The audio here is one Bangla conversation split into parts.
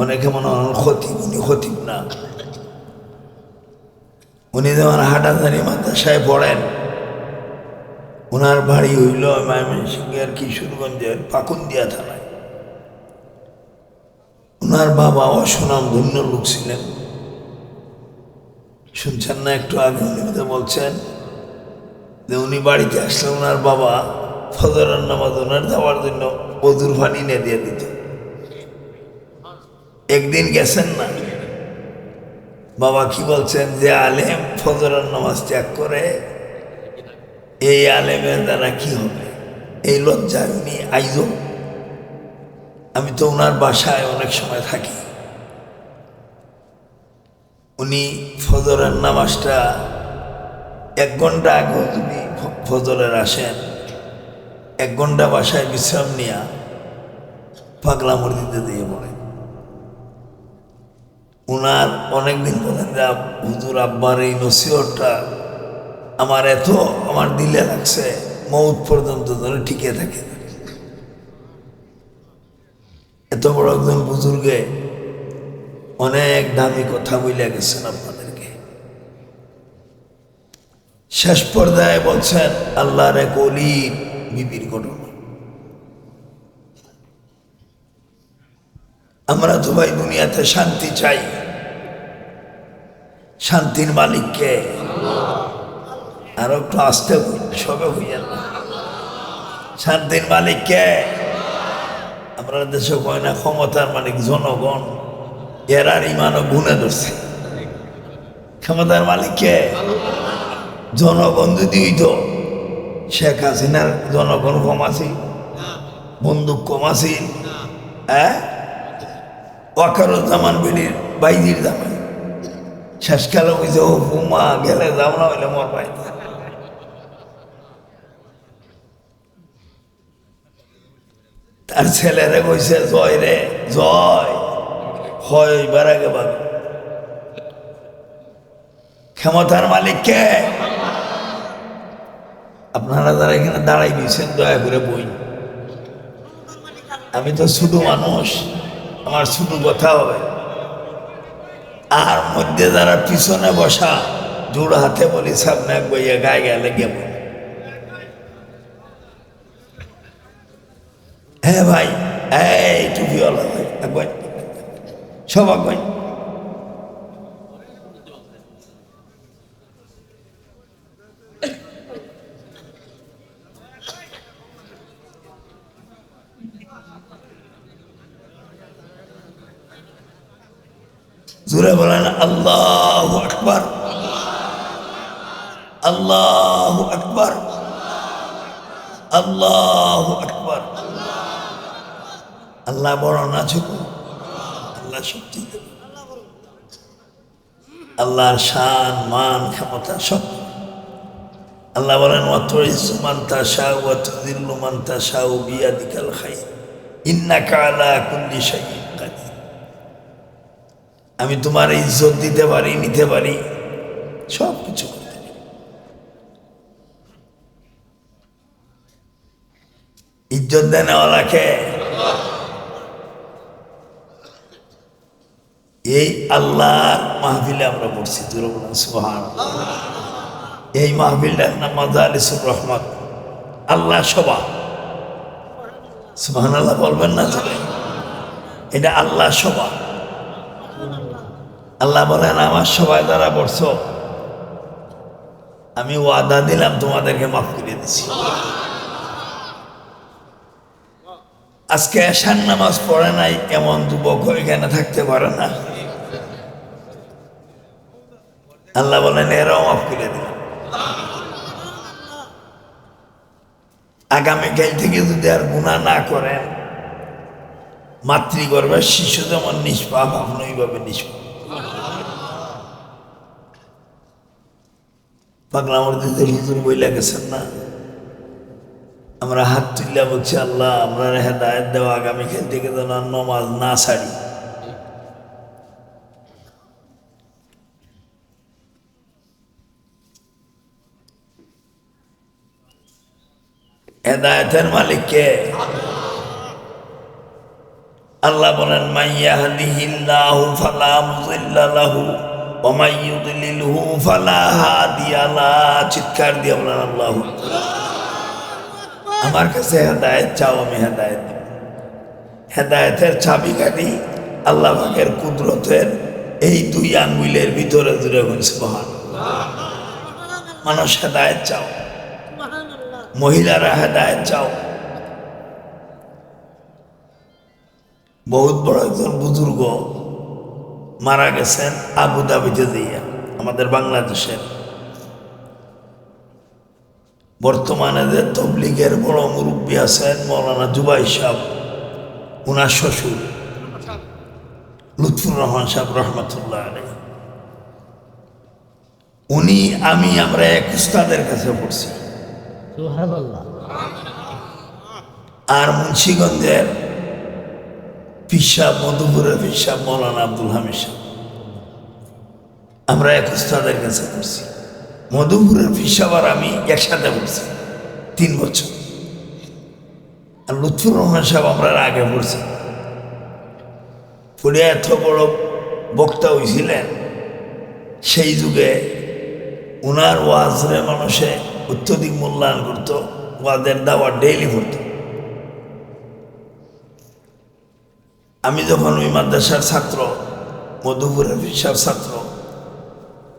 অনেকে মনে হয় খতিব, উনি খতিব না। উনি যেমন হাটাজারি মাদ্রাসায় পড়েন, ওনার বাড়ি হইল ময়মনসিংহের কিশোরগঞ্জের পাকুন্দিয়া থানায়। ওনার বাবা অসুনাম ধন্য লোক ছিলেন। শুনছেন না একটু আগে উনি বলছেন যে উনি বাড়িতে আসলে ওনার বাবা ফজরের নামাজ ওনার যাওয়ার জন্য অজুর পানি এনে দিয়ে দিত। একদিন গেছেন না, বাবা কি বলছেন যে আলেম ফজরের নামাজ ত্যাগ করে, এই আলেমের দ্বারা কি হবে? এই লজ্জায় উনি আইজো, আমি তো ওনার বাসায় অনেক সময় থাকি, উনি ফজরের নামাজটা 1 ঘন্টা আগে যদি ফজরের আসেন, 1 ঘন্টা বাসায় বিশ্রাম নিয়া পাগলা মসজিদে দিয়ে বলেন। উনার অনেকদিন বলেন যে হুজুর আব্বার এই নসিহতটা আমার আমার দিলে লাগছে, মৌত পর্যন্ত ধরে টিকে থাকে। এত বড় একজন বুজুর্গে অনেক দামি কথা বলে গেছেন আপনাদেরকে। শেষ পর্যায়ে বলছেন আল্লাহর এক অলির বিবির ঘটনা। আমরা তো ভাই দুনিয়াতে শান্তি চাই, শান্তির মালিককে। আরো একটু আসতে সবে হইয়া না, শান্তির মালিককে। আমরা দেশে কয় না ক্ষমতার মালিক জনগণ, এরার ইমানও গুনে ধরছে। ক্ষমতার মালিককে জনগণ যদি হইতো, শেখ হাসিনার জনগণ কম আছে, বন্দুক কম আছে? হ্যাঁ, ওয়াকারুজ্জামান বিলির বাইজির জামাই শেষকালে হয়েছে ও হুমা গেলে যাও না হইলে মর ভাই। তার ছেলেরে কইছে জয় রে জয়, হয় এবার আগে বাদ। ক্ষমতার মালিককে। আপনারা যারা এখানে দাঁড়াই দিয়েছেন দয়া করে বই, আমি তো ছোট মানুষ, আমার ছোট কথা হবে। আর মধ্যে যারা পিছনে বসা জোড় হাতে বলি সামনে বইয়া গায়ে গেলে গেব। হ্যাঁ ভাই, এই টুপিওয়ালা ভাই একবার সব একবার জোরে বলেন আল্লাহু আকবার, আল্লাহু আকবার, আল্লাহু আকবার। আল্লাহ বড় না ছোট? আল্লাহ শক্তি, আল্লাহর শান মান ক্ষমতা সব। আল্লাহ বলেন ওয়াতুইজ্জু মান তাশাউ ওয়া তুযিল্লু মান তাশাউ বিয়াদিকাল খায়র ইন্নাকা আলা কুল্লি শাইইন কাদির। আমি তোমার ইজ্জত দিতে পারি, নিতে পারি, সব কিছু করতে পারি। ইজ্জত দেওয়ালাকে এই আল্লাহর মাহফিলে আমরা পড়ছি, সুবহানাল্লাহ। এই মাহফিলটার নাম মাজালিসুর রহমত, আল্লাহ সভা। সুবহানাল্লাহ বলবেন না চলে, এটা আল্লাহ সভা। আল্লাহ বলেন আমার সবাই দ্বারা বলছো, আমি ওয়াদা দিলাম তোমাদেরকে মাফ করে দিছি। আজকে এশার নামাজ পড়ে নাই এমন যুবক এখানে থাকতে পারে না। আল্লাহ বলেন এরাও মাফ করে দিলাম। আগামীকাল থেকে যদি আর গুনাহ না করেন, মাতৃগর্ভের শিশু যেমন নিষ্পাপ, আপনি ওইভাবে নিষ্পাপ। পাগলা মসজিদে হুজুর বইলা গেছেন না, আমরা হাত তুললা বলছি আল্লাহ আমরা হেদায়েত দেওয়া, আগামীকাল থেকে যেন নামাজ না ছাড়ি। হেদায়েতের মালিক কে? আল্লাহ বলেন মান ইয়াহদিহিল্লাহু ফালা মুযিল্লা লাহু ওয়া মান ইউদ্লিলহু ফালা হাদিয়া লাহু। চিৎকার দিয়ে বলেন আল্লাহু আকবার। আমার কাছে হেদায়েত চাও, আমি হেদায়েত দেব। হেদায়েতের চাবিকাঠি আল্লাহ পাকের কুদরতের এই দুই আঙ্গুলের ভিতরে জুড়ে গেছে। সুবহানাল্লাহ। মানুষ হেদায়েত চাও, মহিলারা হেদায়েত চাও। বহুত বড় একজন বুজুর্গ মারা গেছেন আবুধাবিতে দিয়া, আমাদের বাংলাদেশের। বর্তমানে যে তবলিগের বড় মুরব্বী আছেন মৌলানা জুবাই সাহেব, উনার শ্বশুর লুৎফুর রহমান সাহেব রহমতুল্লাহ আলাইহি, উনি আমরা এক উস্তাদের কাছে পড়ছি। আর মুন্সিগঞ্জের পিসাব, মধুপুরের পিসাব মৌলানা আব্দুল হামিদ সাহেব, আমরা এক উস্তাদের কাছে পড়ছি। মধুপুরের পিসাব আর আমি একসাথে পড়ছি 3 বছর। আর লুৎফুর রহমান সাহেব আমরা আগে পড়ছি। পড়ে এত বড় বক্তা হয়েছিলেন, সেই যুগে উনার ওয়াজরে মানুষে অত্যধিক মূল্যায়ন করত, ওয়াজের দাওয়া ডেইলি পড়ত। আমি যখন ওই মাদ্রাসার ছাত্র, মধুপুরের পিসাব ছাত্র,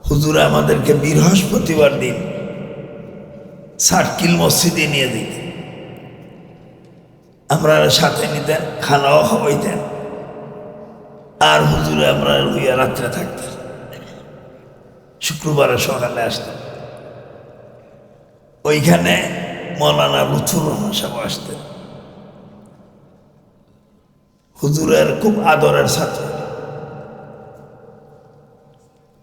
হুজুরে আমাদেরকে বৃহস্পতিবার দিন সার্কিল মসজিদে নিয়ে দিতেন, আমরা সাথে নিতেন, খানাও খাওয়াইতেন। আর হুজুরে আমরা লইয়া রাত্রে থাকতেন, শুক্রবারে সকালে আসতেন। ওইখানে মৌলানা লুৎফুর রহমান সাহেব আসতেন, হুজুরের খুব আদরের ছাত্র।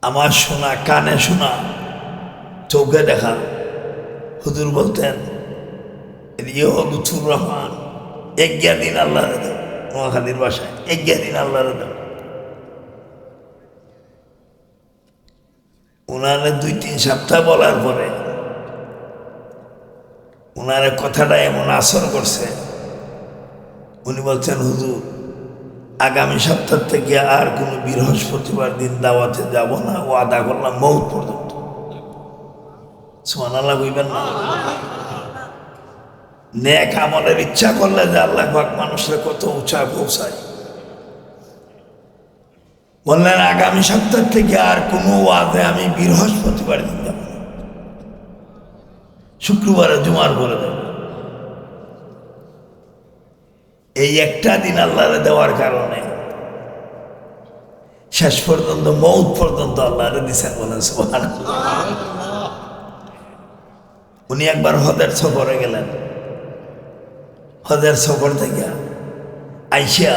আমার শোনা, কানে শোনা, চোখে দেখা। হুজুর বলতেন লুৎফুর রহমান, 11 দিন আল্লাহর দেব, নোয়াখালীর বাসায় 11 দিন আল্লাহর দেব। উনারে 2-3 সপ্তাহ বলার পরে উনারে কথাটা এমন আসর করছে, উনি বলছেন হুজুর আগামী সপ্তাহ থেকে আর কোনো বৃহস্পতিবার দিন দাওয়াতে যাব না, ও আদা করলাম মৌত পর্যন্ত। সুবহানাল্লাহ কইবেন না? নেক আমলের ইচ্ছা করলে যে আল্লাহ পাক মানুষের কত উঁচা পৌঁছায়। বললেন আগামী সপ্তাহ থেকে আর কোনো ওয়াজে আমি বৃহস্পতিবার দিন যাব না, শুক্রবারে জুমার করে দেব। এই একটা দিন আল্লাহরে দেওয়ার কারণে শেষ পর্যন্ত মৌত পর্যন্ত আল্লাহরে দিছেন। বলেন সুবহানাল্লাহ। উনি একবার হজের সফরে গেলেন, হজের সফর থেকে আইসা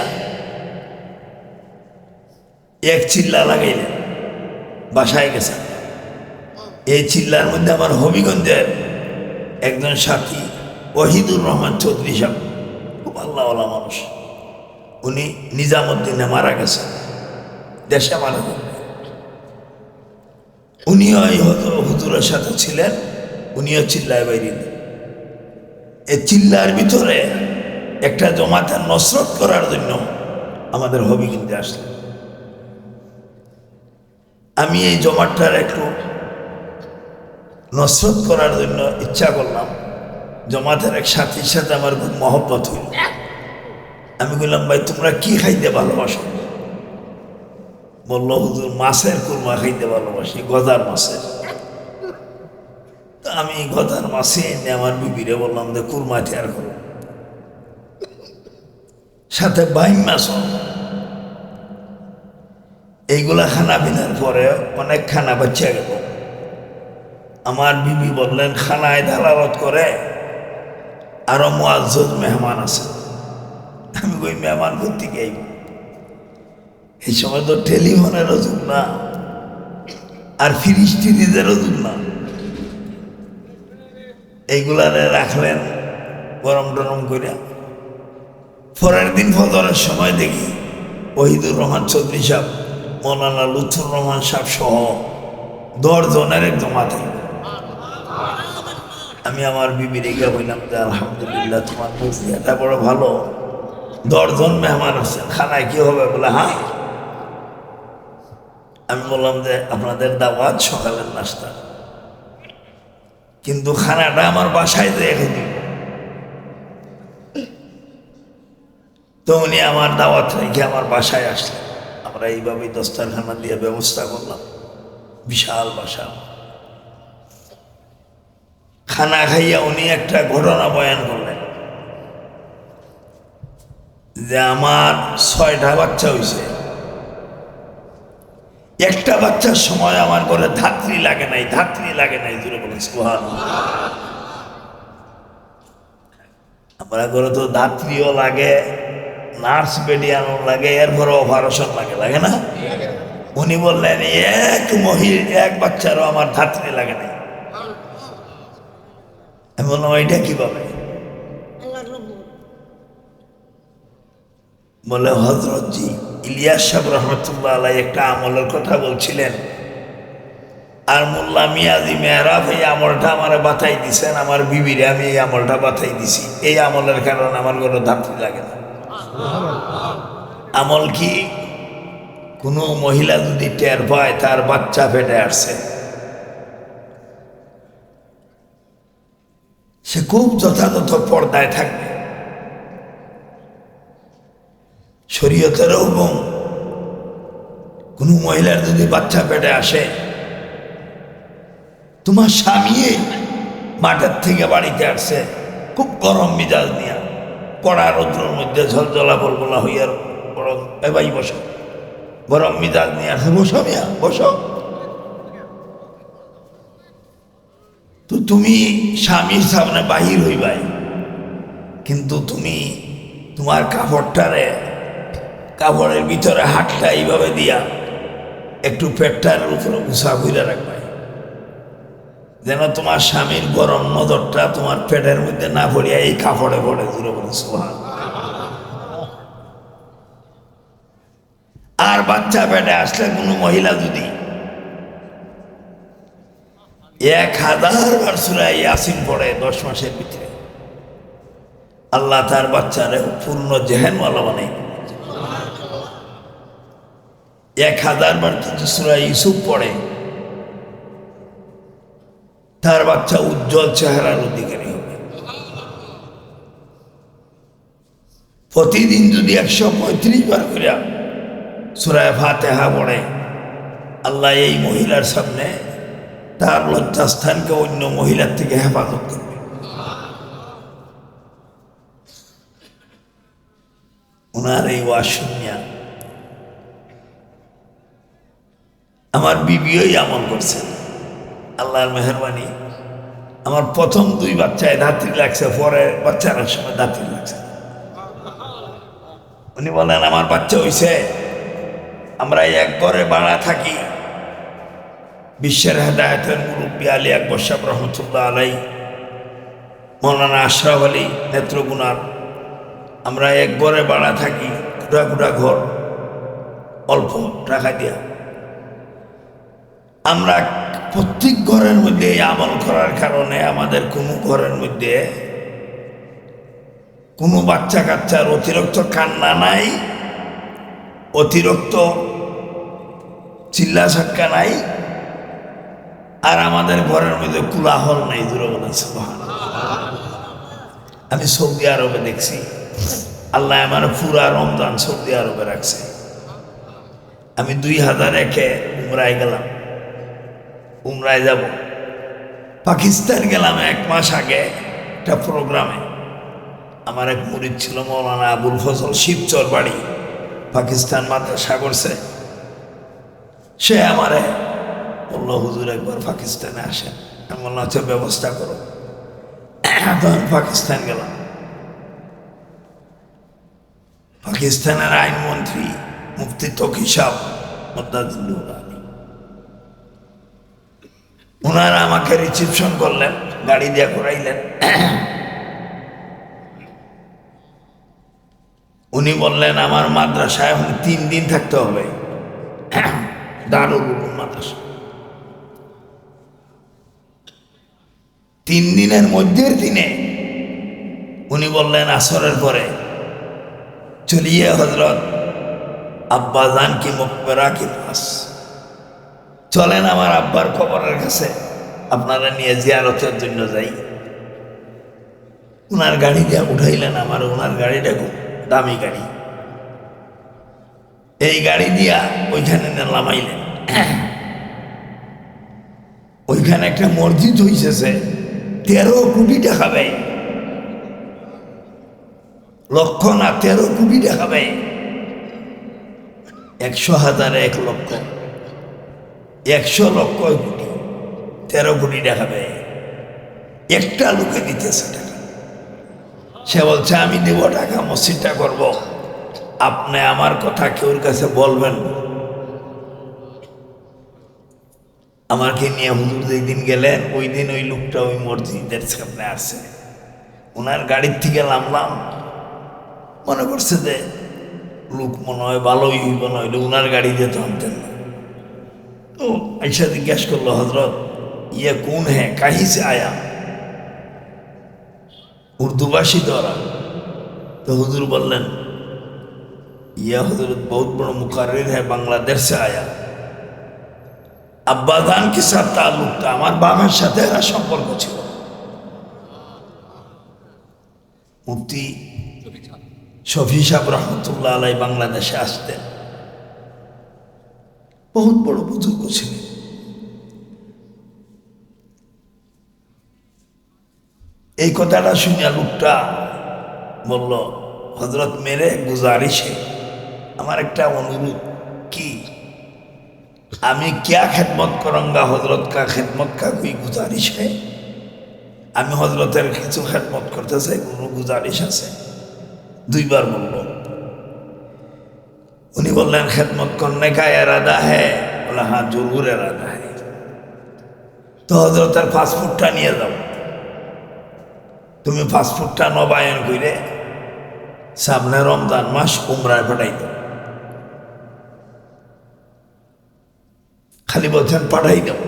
এক চিল্লা লাগাইলেন, বাসায় গেছেন। এই চিল্লার মধ্যে আমার হবিগঞ্জের একজন সাথী ওহিদুর রহমান চৌধুরী সাহেব, খুব আল্লাহওয়ালা মানুষ, উনি নিজামুদ্দিনে মারা গেছেন, দেশে মারা গেলেন। উনিও এই হুজুরের সাথে ছিলেন, উনিও চিল্লায় বাইরে। এই চিল্লার ভিতরে একটা জমাতের নসরত করার জন্য আমাদের হবিগঞ্জে আসলেন। আমি এই জমাতটার একটু নসরত করার জন্য ইচ্ছা করলাম। জমাতের এক সাথীর সাথে আমার খুব মহব্বত হইল। আমি বললাম ভাই তোমরা কি খাইতে ভালোবাসো? বললো হুজুর মাছের কুরমা খাইতে ভালোবাসি, গজার মাছের। তো আমি গজার মাছে এনে আমার বিবিরে বললাম যে কুরমা তৈরি করো, সাথে বাইম মাছ। এইগুলা খানা পিনার পরে অনেক খানা বাচ্চা গেল। আমার বিবি বললেন খানায় দালালত করে আরো মুআজ্জজ মেহমান আছে। আমি কই মেহমান করতে গেই, এই সময় তো টেলিফোনেরও যুগ না, আর ফ্রিজ টিরিজেরও যুগ না। এইগুলারে রাখলেন গরম টরম করে। পরের দিন ফজরের সময় দেখি ওহিদুর রহমান চৌধুরী সাহেব, মৌলানা লুৎফুর রহমান সাহেব সহ 10 জনের এক জমাতে। আমি আমার বিবি রেখে বললাম যে আলহামদুলিল্লাহ তোমার মুজিয়াটা বড় ভালো, 10 জন মেহমান আসছেন, খানায় কি হবে? বলে হ্যাঁ। আমি বললাম যে আপনাদের দাওয়াত সকালের নাস্তা, কিন্তু খানাটা আমার বাসায় দিয়ে রেখে দিব। তো উনি আমার দাওয়াত রেখে আমার বাসায় আসলেন। আমরা এইভাবেই দস্তারখানা দিয়ে ব্যবস্থা করলাম, বিশাল বাসা। খানা খাইয়া উনি একটা ঘটনা বয়ান করলেন যে আমার 6টা বাচ্চা হয়েছে, একটা বাচ্চার সময় আমার ঘরে ধাত্রী লাগে নাই, ধাত্রী লাগে নাই। জুড়ে বলেন সুবহানাল্লাহ। আমরা ঘরে তো ধাত্রীও লাগে, নার্স বেডিয়ানও লাগে, এরপরে অপারেশন লাগে, লাগে না? উনি বললেন এক বাচ্চারও আমার ধাত্রী লাগে নাই। আমি বললাম এইটা কিভাবে? বলে হযরতজি ইলিয়াস সাহেব রহমতুল্লাহ আলাই একটা আমলের কথা বলছিলেন, আর মোল্লা মিয়াজি মেহরাব এই আমলটা আমার বাতাই দিছেন, আমার বিবিরে আমি এই আমলটা বাতাই দিছি, এই আমলের কারণে আমার কোনো ধাত্রী লাগে না। আমল কি? কোনো মহিলা যদি টের পায় তার বাচ্চা পেটে আসছে, সে খুব যথাযথ পর্দায় থাকবে। শরীয়তের হুকুম, কোনো মহিলার যদি বাচ্চা পেটে আসে, তোমার স্বামী মাঠের থেকে বাড়িতে আসছে খুব গরম মিজাজ নিয়ে, কড়া রৌদ্রের মধ্যে ঝলঝলা বলবলা হইয়া, এবাই বসো, গরম মিজাজ নিয়ে আসে, বসো মিয়া বসো। তো তুমি স্বামীর সামনে বাহির হইবাই, কিন্তু তুমি তোমার কাপড়ের ভিতরে হাতটা এইভাবে দিয়া একটু পেটটার উপরে উষা ঘুরে রাখবে, যেন তোমার স্বামীর গরম নজরটা তোমার পেটের মধ্যে না পড়িয়া এই কাপড়ে পড়ে। জুড়ে বলে সুবহানাল্লাহ। আর বাচ্চা পেটে আসলে কোনো মহিলা যদি 1000 বার সূরা ইয়াসিন পড়ে 10 মাসের ভিতরে, আল্লাহ তার বাচ্চারে পূর্ণ জেহেনওয়ালা বানাই। 1000 বার কিছু সূরা ইউসুফ পড়ে, তার বাচ্চা উজ্জ্বল চেহারার অধিকারী হবে। প্রতিদিন যদি 135 বার করে সূরা ফাতিহা পড়ে, আল্লাহ এই মহিলার সামনে তার লজ্জাস্থানকে অন্য মহিলার থেকে হেফাজত করবে। ওনার এই ওয়াজ শুনিয়া আমার বিবিওই আমল করছেন। আল্লাহর মেহরবানি, আমার প্রথম 2 বাচ্চায় ধাত্রী লাগছে, পরে বাচ্চার সময় ধাত্রী লাগছে। উনি বলেন আমার বাচ্চা হইছে, আমরা এক ঘরে ভাড়া থাকি, বিশ্বের হেদায়েতের মুরব্বী আলী আকবর সাহেব রহমতুল্লাহ আলাই, মৌলানা আশরাফ আলী নেত্রগুনার, আমরা এক ঘরে ভাড়া থাকি, ঘুরা ঘর, অল্প টাকা দিয়া। আমরা প্রত্যেক ঘরের মধ্যে এই আমল করার কারণে আমাদের কোনো ঘরের মধ্যে কোনো বাচ্চা কাচ্চার অতিরিক্ত কান্না নাই, অতিরিক্ত চিল্লা সাক্কা নাই, আর আমাদের ঘরের মধ্যে কোলাহল নাই। দূরে বলেন সুবহানাল্লাহ। আমি সৌদি আরবে দেখছি, আল্লাহ আমার পুরা রমজান সৌদি আরবে রাখছে। আমি 2001-এ উমরায় গেলাম, উমরায় যাব, পাকিস্তান গেলাম 1 মাস আগে একটা প্রোগ্রামে। আমার এক মুরিদ ছিল মৌলানা আবুল ফজল, শিবচর বাড়ি, পাকিস্তান মাদ্রাসা করছে। সে আমারে বললো হুজুর একবার পাকিস্তানে আসেন। আমি বললাম আচ্ছা ব্যবস্থা করো। তখন পাকিস্তান গেলাম। পাকিস্তানের আইনমন্ত্রী মুফতি তকি সাহেব মুদ্দাদুল্লাহ, ওনারা আমাকে রিসিপশন করলেন, গাড়ি দিয়ে ঘুরাইলেন। উনি বললেন আমার মাদ্রাসায় এখন 3 দিন থাকতে হবে, দারুল উলুম মাদ্রাসা। 3 দিনের মধ্যের দিনে উনি বললেন আসরের পরে चलिए हजरत আব্বাজান কি মকবরা কি পাস, চলেন আমার আব্বার কবরের কাছে আপনারা নিয়ে জিয়ারতের জন্য যাই। ওনার গাড়ি দিয়ে উঠাইলেন আমার, ওনার গাড়িটা খুব দামি গাড়ি, এই গাড়ি দিয়া ওইখানে নামাইলেন। ওইখানে একটা মসজিদ হইছে 13 কোটি টাকা ব্যয়, লক্ষ না 13 কোটি টাকা ব্যয়, 100,000 1 লক্ষ, 100 লক্ষ কোটি, 13 কোটি টাকা ব্যয়, একটা লোকে দিতেছে টাকা। সে বলছে আমি দেব টাকা, মসজিদটা করব, আপনি আমার কথা কেউর কাছে বলবেন না। আমাকে নিয়ে হুজুর যেদিন গেলেন ওই দিন ওই লোকটা ওই মসজিদের সামনে আসছে, ওনার গাড়ির থেকে নামলাম, মনে করছে যে লোক মনে হয় ভালোই হইব, নইলে ওনার গাড়ি দিয়ে থামতেন না। তো আইসা জিজ্ঞাসা করলো হজরত ইয়ে কোন হ্যাঁ কাহি সে আয়া, উর্দুভাষী তো ওরা। তো হুজুর বললেন ইয়া हजरत बहुत बड़ा मुकर्रिर है, बांग्लादेश से आया। আব্বাজান কি সাথ তাল্লুক था, আমার বাবার সাথে এরা সম্পর্ক ছিল। মুফতি শফি সাহেব রহমতুল্লাহ আলাই বাংলাদেশে আসতেন, বহুত বড় বুজুর্গ ছিলেন। এই কথাটা শুনে লোকটা বলল হজরত মেরে গুজারিশ है, আমার একটা অনুরোধ কি, আমি क्या खिदमत करूंगा, हजरत का खिदमत का कोई गुजारिश है, আমি হজরতের কিছু খেদমত করতে চাই, কোনো গুজারিশ আছে? 2 বার বলল। উনি বললেন খেদমত করने का इरादा है, বলে হ্যাঁ জরুর इरादा है। তো হজরতের পাসপোর্টটা নিয়ে যাও, তুমি পাসপোর্টটা নবায়ন করে সামনে রমজান মাস উমরায় পাঠাই দাও। খালি বলছেন পাঠাই দাও,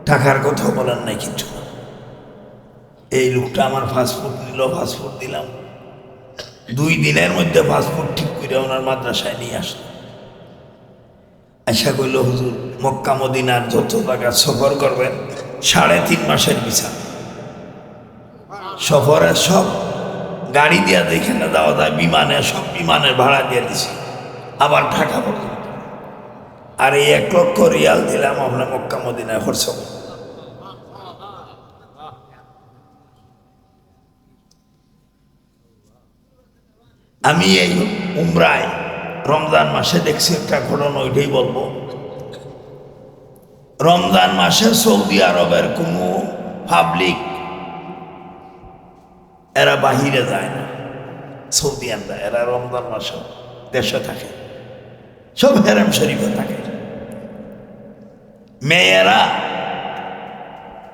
টাকার কথা বলেন নাই কিছু। এই লোকটা আমার পাসপোর্ট নিল, পাসপোর্ট দিলাম, 2 দিনের মধ্যে পাসপোর্ট ঠিক করে ওনার মাদ্রাসায় নিয়ে আসলো। আশা করল হুজুর মক্কা মদিনার যত জায়গা সফর করবেন 3.5 মাসের ভিসা, সফরের সব গাড়ি দিয়া যেখানে যাওয়া যায় বিমানে, সব বিমানের ভাড়া দিয়ে দিছি, আবার ঢাকা পর্যন্ত। আর এই 1 লক্ষ রিয়াল দিলাম আপনার মক্কা মদিনায় খরচ। আমি এই উমরায় রমজান মাসে দেখছি একটা ঘটনা, ওইটাই বলবো। রমজান মাসে সৌদি আরবের কোনো পাবলিক এরা বাহিরে যায় না, সৌদিয়ানরা, এরা রমজান মাসে দেশে থাকে, সব হেরেম শরীফে থাকে। মেয়েরা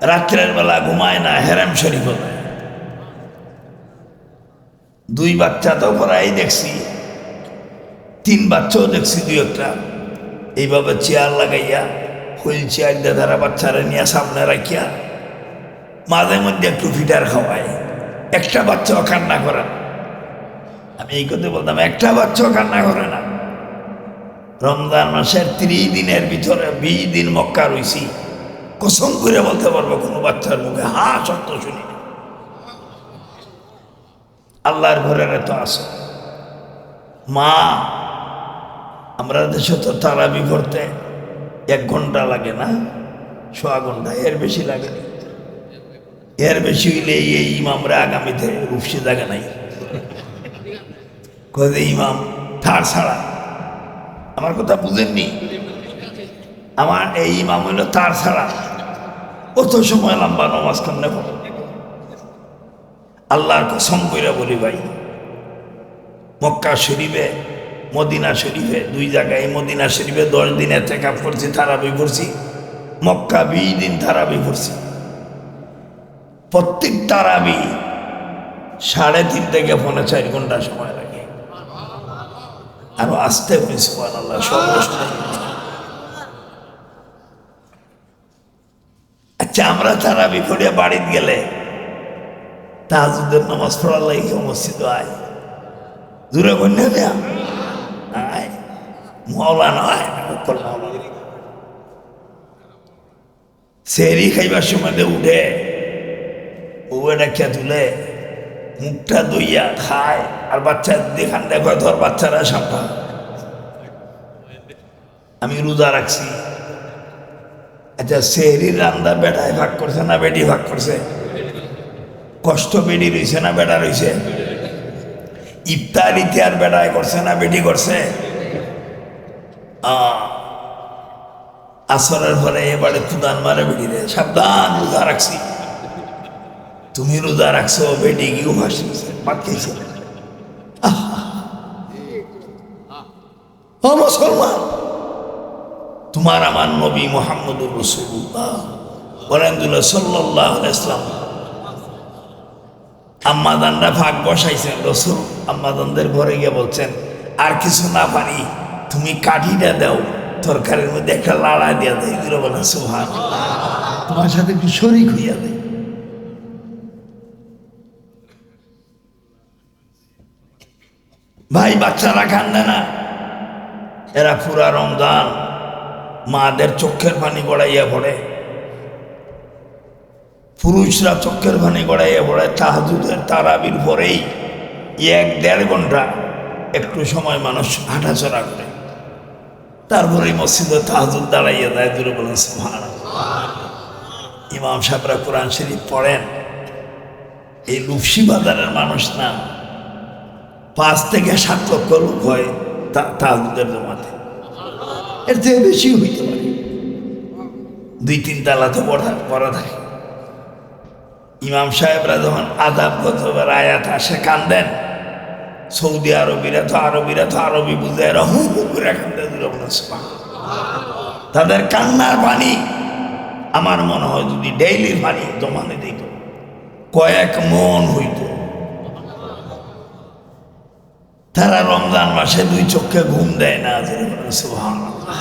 রাত্রের বেলা ঘুমায় না, হেরেম শরীফে যায়। 2 বাচ্চা তো পড়াই দেখছি, 3 বাচ্চাও দেখছি, 2-1টা এইভাবে চেয়ার লাগাইয়া হুইল চেয়ার দিয়ে তারা বাচ্চারা নিয়ে সামনে রাখিয়া মাঝে মধ্যে একটু ফিটার খাওয়ায়। একটা বাচ্চাও কান্না করে না। আমি এই কথা বলতাম, একটা বাচ্চাও কান্না করে না। রমজান মাসের 30 দিনের ভিতরে 20 দিন মক্কা রইছি, কসম করে বলতে পারবো কোনো বাচ্চার মুখে হ্যাঁ সত্য শুনি। আল্লাহর ঘরের এত আসে মা, আমরা দেশে তো তারাবি পড়তে 1 ঘন্টা লাগে না, 1.25 ঘন্টা, এর বেশি লাগে না। এর বেশি হইলে এই ইমামরা আগামীতে রূপসী জায়গা নাই, কয়ে ইমাম থার ছাড়া। আমার কথা বুঝেননি? আমার এই ইমাম হইল তার ছাড়া, অত সময় লম্বা নমাজ কেমনে পড়ে? আল্লাহর কসম কইরা বলি ভাই, মক্কা শরীফে মদিনা শরীফে 2 জায়গায়, মদিনা শরীফে 10 দিনের ইতিকাফ করছি, তারাবি পড়ছি, মক্কা 20 দিন তারাবি পড়ছি। প্রত্যেক তারাবি 3.5 থেকে 4.5 ঘন্টা সময় লাগে। আরো আসতে বলি সুবহানাল্লাহ, সর্বস্ব। আচ্ছা, আমরা তারাবি পড়িয়া বাড়িতে গেলে তাহাজ্জুদের নামাজ পড়ার লাগে মসজিদে আয়, দূরে কন্যা দেয়া মহলা নয় সেহরি খাইবার সময় উঠে বউটা খেয়া তুলে মুখটা দইয়া খায় আর বাচ্চা দেখান দেখো তোর বাচ্চারা সামটা আমি রোজা রাখছি। আচ্ছা সেহরির রান্দা বেটায় ভাগ করছে না বেটি ভাগ করছে? কষ্ট বেটি রইছে না বেটা রইছে? ইফতারিতে আর বেটায় করছে না বেটি করছে? আসরের পরে এবারে তুদান মারে বেটি রে সাবধান রোজা রাখছি। তুমি রোজা রাখছো বেটি কি উপাস ভাত খেয়েছে? ও মুসলমান, তোমার আমার নবী মুহাম্মদুর রাসূলুল্লাহ সাল্লাল্লাহু আলাইহি ওয়াসাল্লাম আম্মাদানরা ভাগ বসাইছেন। রাসূল আম্মাদানদের ঘরে গিয়ে বলছেন আর কিছু না পারি তুমি কাঠিটা দাও, তরকারির মধ্যে একটা লাড়া দিয়া দেয়। এগুলো বলে সুবহানাল্লাহ, তোমার সাথে একটু শরীক হইয়া দেয়। ভাই বাচ্চারা কান্দে না, এরা পুরা রমজান মাদের চোখের পানি গড়াইয়া পড়ে, পুরুষরা চোখের পানি গড়াইয়া পড়ে। তাহাজ্জুদের তারাবির পরেই 1-1.5 ঘন্টা একটু সময় মানুষ হাঁটাচলা করে, তারপরে মসজিদে তাহাজ্জুদ দাঁড়াইয়া দেয়। দূরে বলেন সুবহানাল্লাহ। ইমাম সাহেবরা কোরআন শরীফ পড়েন। এই লুফসি বাজারের মানুষ না, 5 থেকে 7 লক্ষ লোক হয় তাহাজ্জুদের জমাতে, এর থেকে বেশি হইতে পারে। 2-3 তালাতে পড়া থাকে। ইমাম সাহেবরা যখন আযাব গজবের আয়াত আসে কান্দেন। সৌদি আরবিরা তো আরবি বুঝে এরা হু হু করে কান্দে। তাদের কান্নার পানি আমার মনে হয় যদি ডেইলির পানি জমানে দিত কয়েক মন হইত। তারা রমজান মাসে 2 চোখে ঘুম দেয় না। সুবহানাল্লাহ।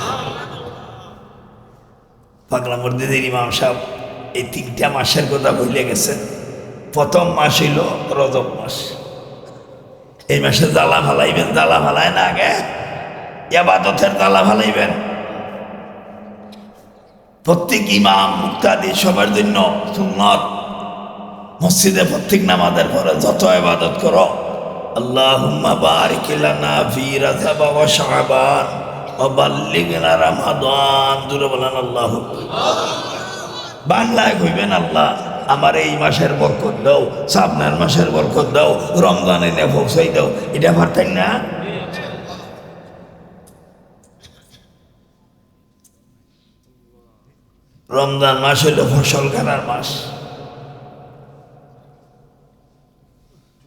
পাগলা মসজিদের ইমাম সাহেব এই 3টা মাসের কথা ভুলে গেছেন। প্রথম মাস হইল রজব মাস। এই মাসে জ্বালা ফালাইবেন, জ্বালা ফালায় না আগে ইবাদতের জ্বালা ফালাইবেন। প্রত্যেক ইমাম মুক্তাদি সবার জন্য সুন্নত, মসজিদে প্রত্যেক নামাজের পরে যত ইবাদত করো আল্লাহুম্মা বারিক লানা ফি রাজাব ওয়া শাবান ওয়া বাল্লিগনা রমাদান। দূরে বলেন আল্লাহু বাংলায় কইবেন আল্লাহ আমার এই মাসের বরকত দাও, সামনের মাসের বরকত দাও, রমজানে নে পৌঁছাই দাও। এটা পারতেন না? রমজান মাস হইল ফসল কাটার মাস।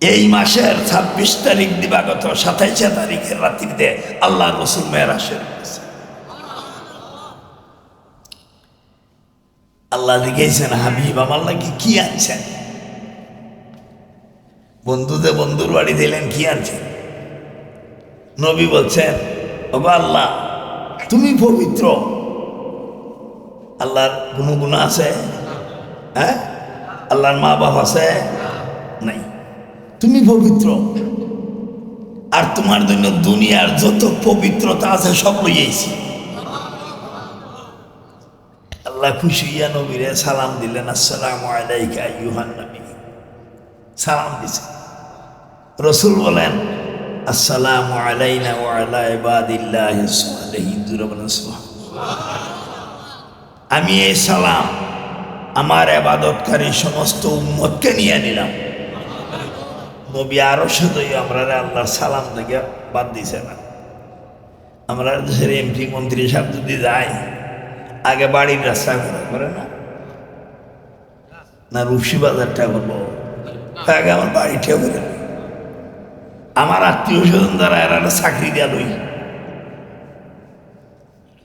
এই মাসের 26 তারিখ দিবাগত 27 তারিখের রাত্রিতে আল্লাহ রসুল মেরাজ শরীফ গেছে। আল্লাহ জিজ্ঞেসেন হাবিব আমার লাগি কি আনছেন? বন্ধুদের বন্ধুর বাড়ি দিলেন, কি আনছেন? নবী বলছেন ওগো আল্লাহ তুমি পবিত্র, আল্লাহর কোনো গুনাহ আছে? হ্যাঁ, আল্লাহর মা বাপ আছে? নাই। তুমি পবিত্র, আর তোমার জন্য দুনিয়ার যত পবিত্রতা আছে সব লইয়াইছি। আল্লাহ খুশি হইয়া নবীরে সালাম দিলেন, আসসালামু আলাইকা আইয়ুহান নবী। সালাম দিছে। রসুল বলেন আসসালামু আলাইনা ওয়া আলা ইবাদিল্লাহিস সালিহিন। আমি এই সালাম আমার ইবাদতকারী সমস্ত উম্মতকে নিয়ে নিলাম। নবী আরো শুধু আমরা আল্লাহর সালাম থেকে বাদ দিছে না। আমরা দেশের এমপি মন্ত্রী সাহেব যদি যায় আগে বাড়ির রাস্তা করে না, না রুশি বাজারটা করবো, আগে আমার বাড়িটা করে। আমার আত্মীয় স্বজন দ্বারা এরা চাকরি দেওয়া লই।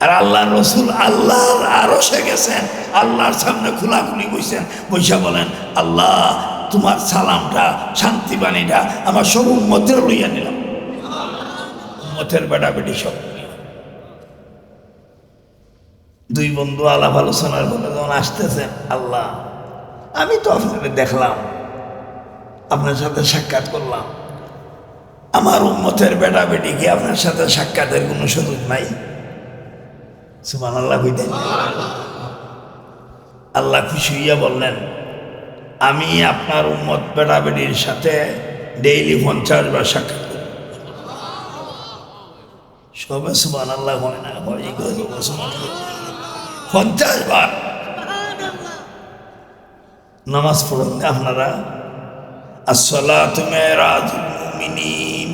আর আল্লাহ রসুল আল্লাহর আরশে গেছেন, আল্লাহর সামনে খোলাখুলি বসেন, বৈশা বলেন আল্লাহ তোমার সালামটা শান্তি বাণীটা আমার সব উম্মতের লইয়া নিলাম। উম্মতের বেটা বেটি সব। 2 বন্ধু আলাপ আলোচনার পরে যখন আসতেছেন, আল্লাহ আমি তো আপনাকে দেখলাম, আপনার সাথে সাক্ষাৎ করলাম, আমার উম্মতের বেটা বেটি কি আপনার সাথে সাক্ষাতের কোনো সুযোগ নাই? সুবহানাল্লাহ কইতেন। আল্লাহ খুশি হইয়া বললেন, আমি আপনার উম্মত বেটা বেটির সাথে ডেইলি 50 বার সাক্ষাৎ করি। সবে সুবহানাল্লাহ হয় না, 50 বার নামাজ পড়ুন আপনারা। আসসালাতু মিরাজুল মুমিনিন,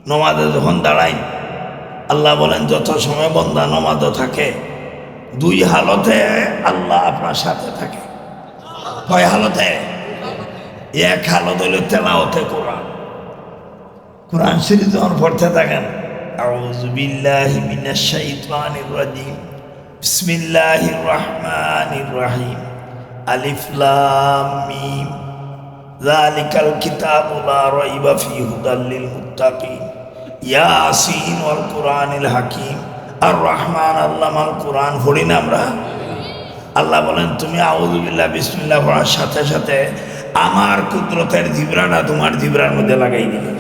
নমাজে যখন দাঁড়াই আল্লাহ বলেন যত সময় বান্দা নমাজে থাকে, দুই হালতে আল্লাহ আপনার সাথে থাকে। কয় হালতে? এক হালত হইল তেলাওয়াতে কোরআন। কোরআন শরীফ যখন পড়তে থাকেন, আউযু বিল্লাহি মিনাশ শাইতানির রাজিম, বিসমিল্লাহির রহমানির রহিম, আলিফ লাম মিম, যালিকাল কিতাবু লা রাইবা ফীহি হুদাল লিল মুত্তাকিন, ইয়াসিন ওয়াল কুরআনিল হাকিম, আর রহমান আল্লামাল কুরআন। পড়ি না আমরা? আল্লাহ বলেন তুমি আউযু বিল্লাহ বিসমিল্লাহ পড়ার সাথে সাথে আমার কুদরতের জিবরাটা তোমার জিবরার মধ্যে লাগাই দিবে।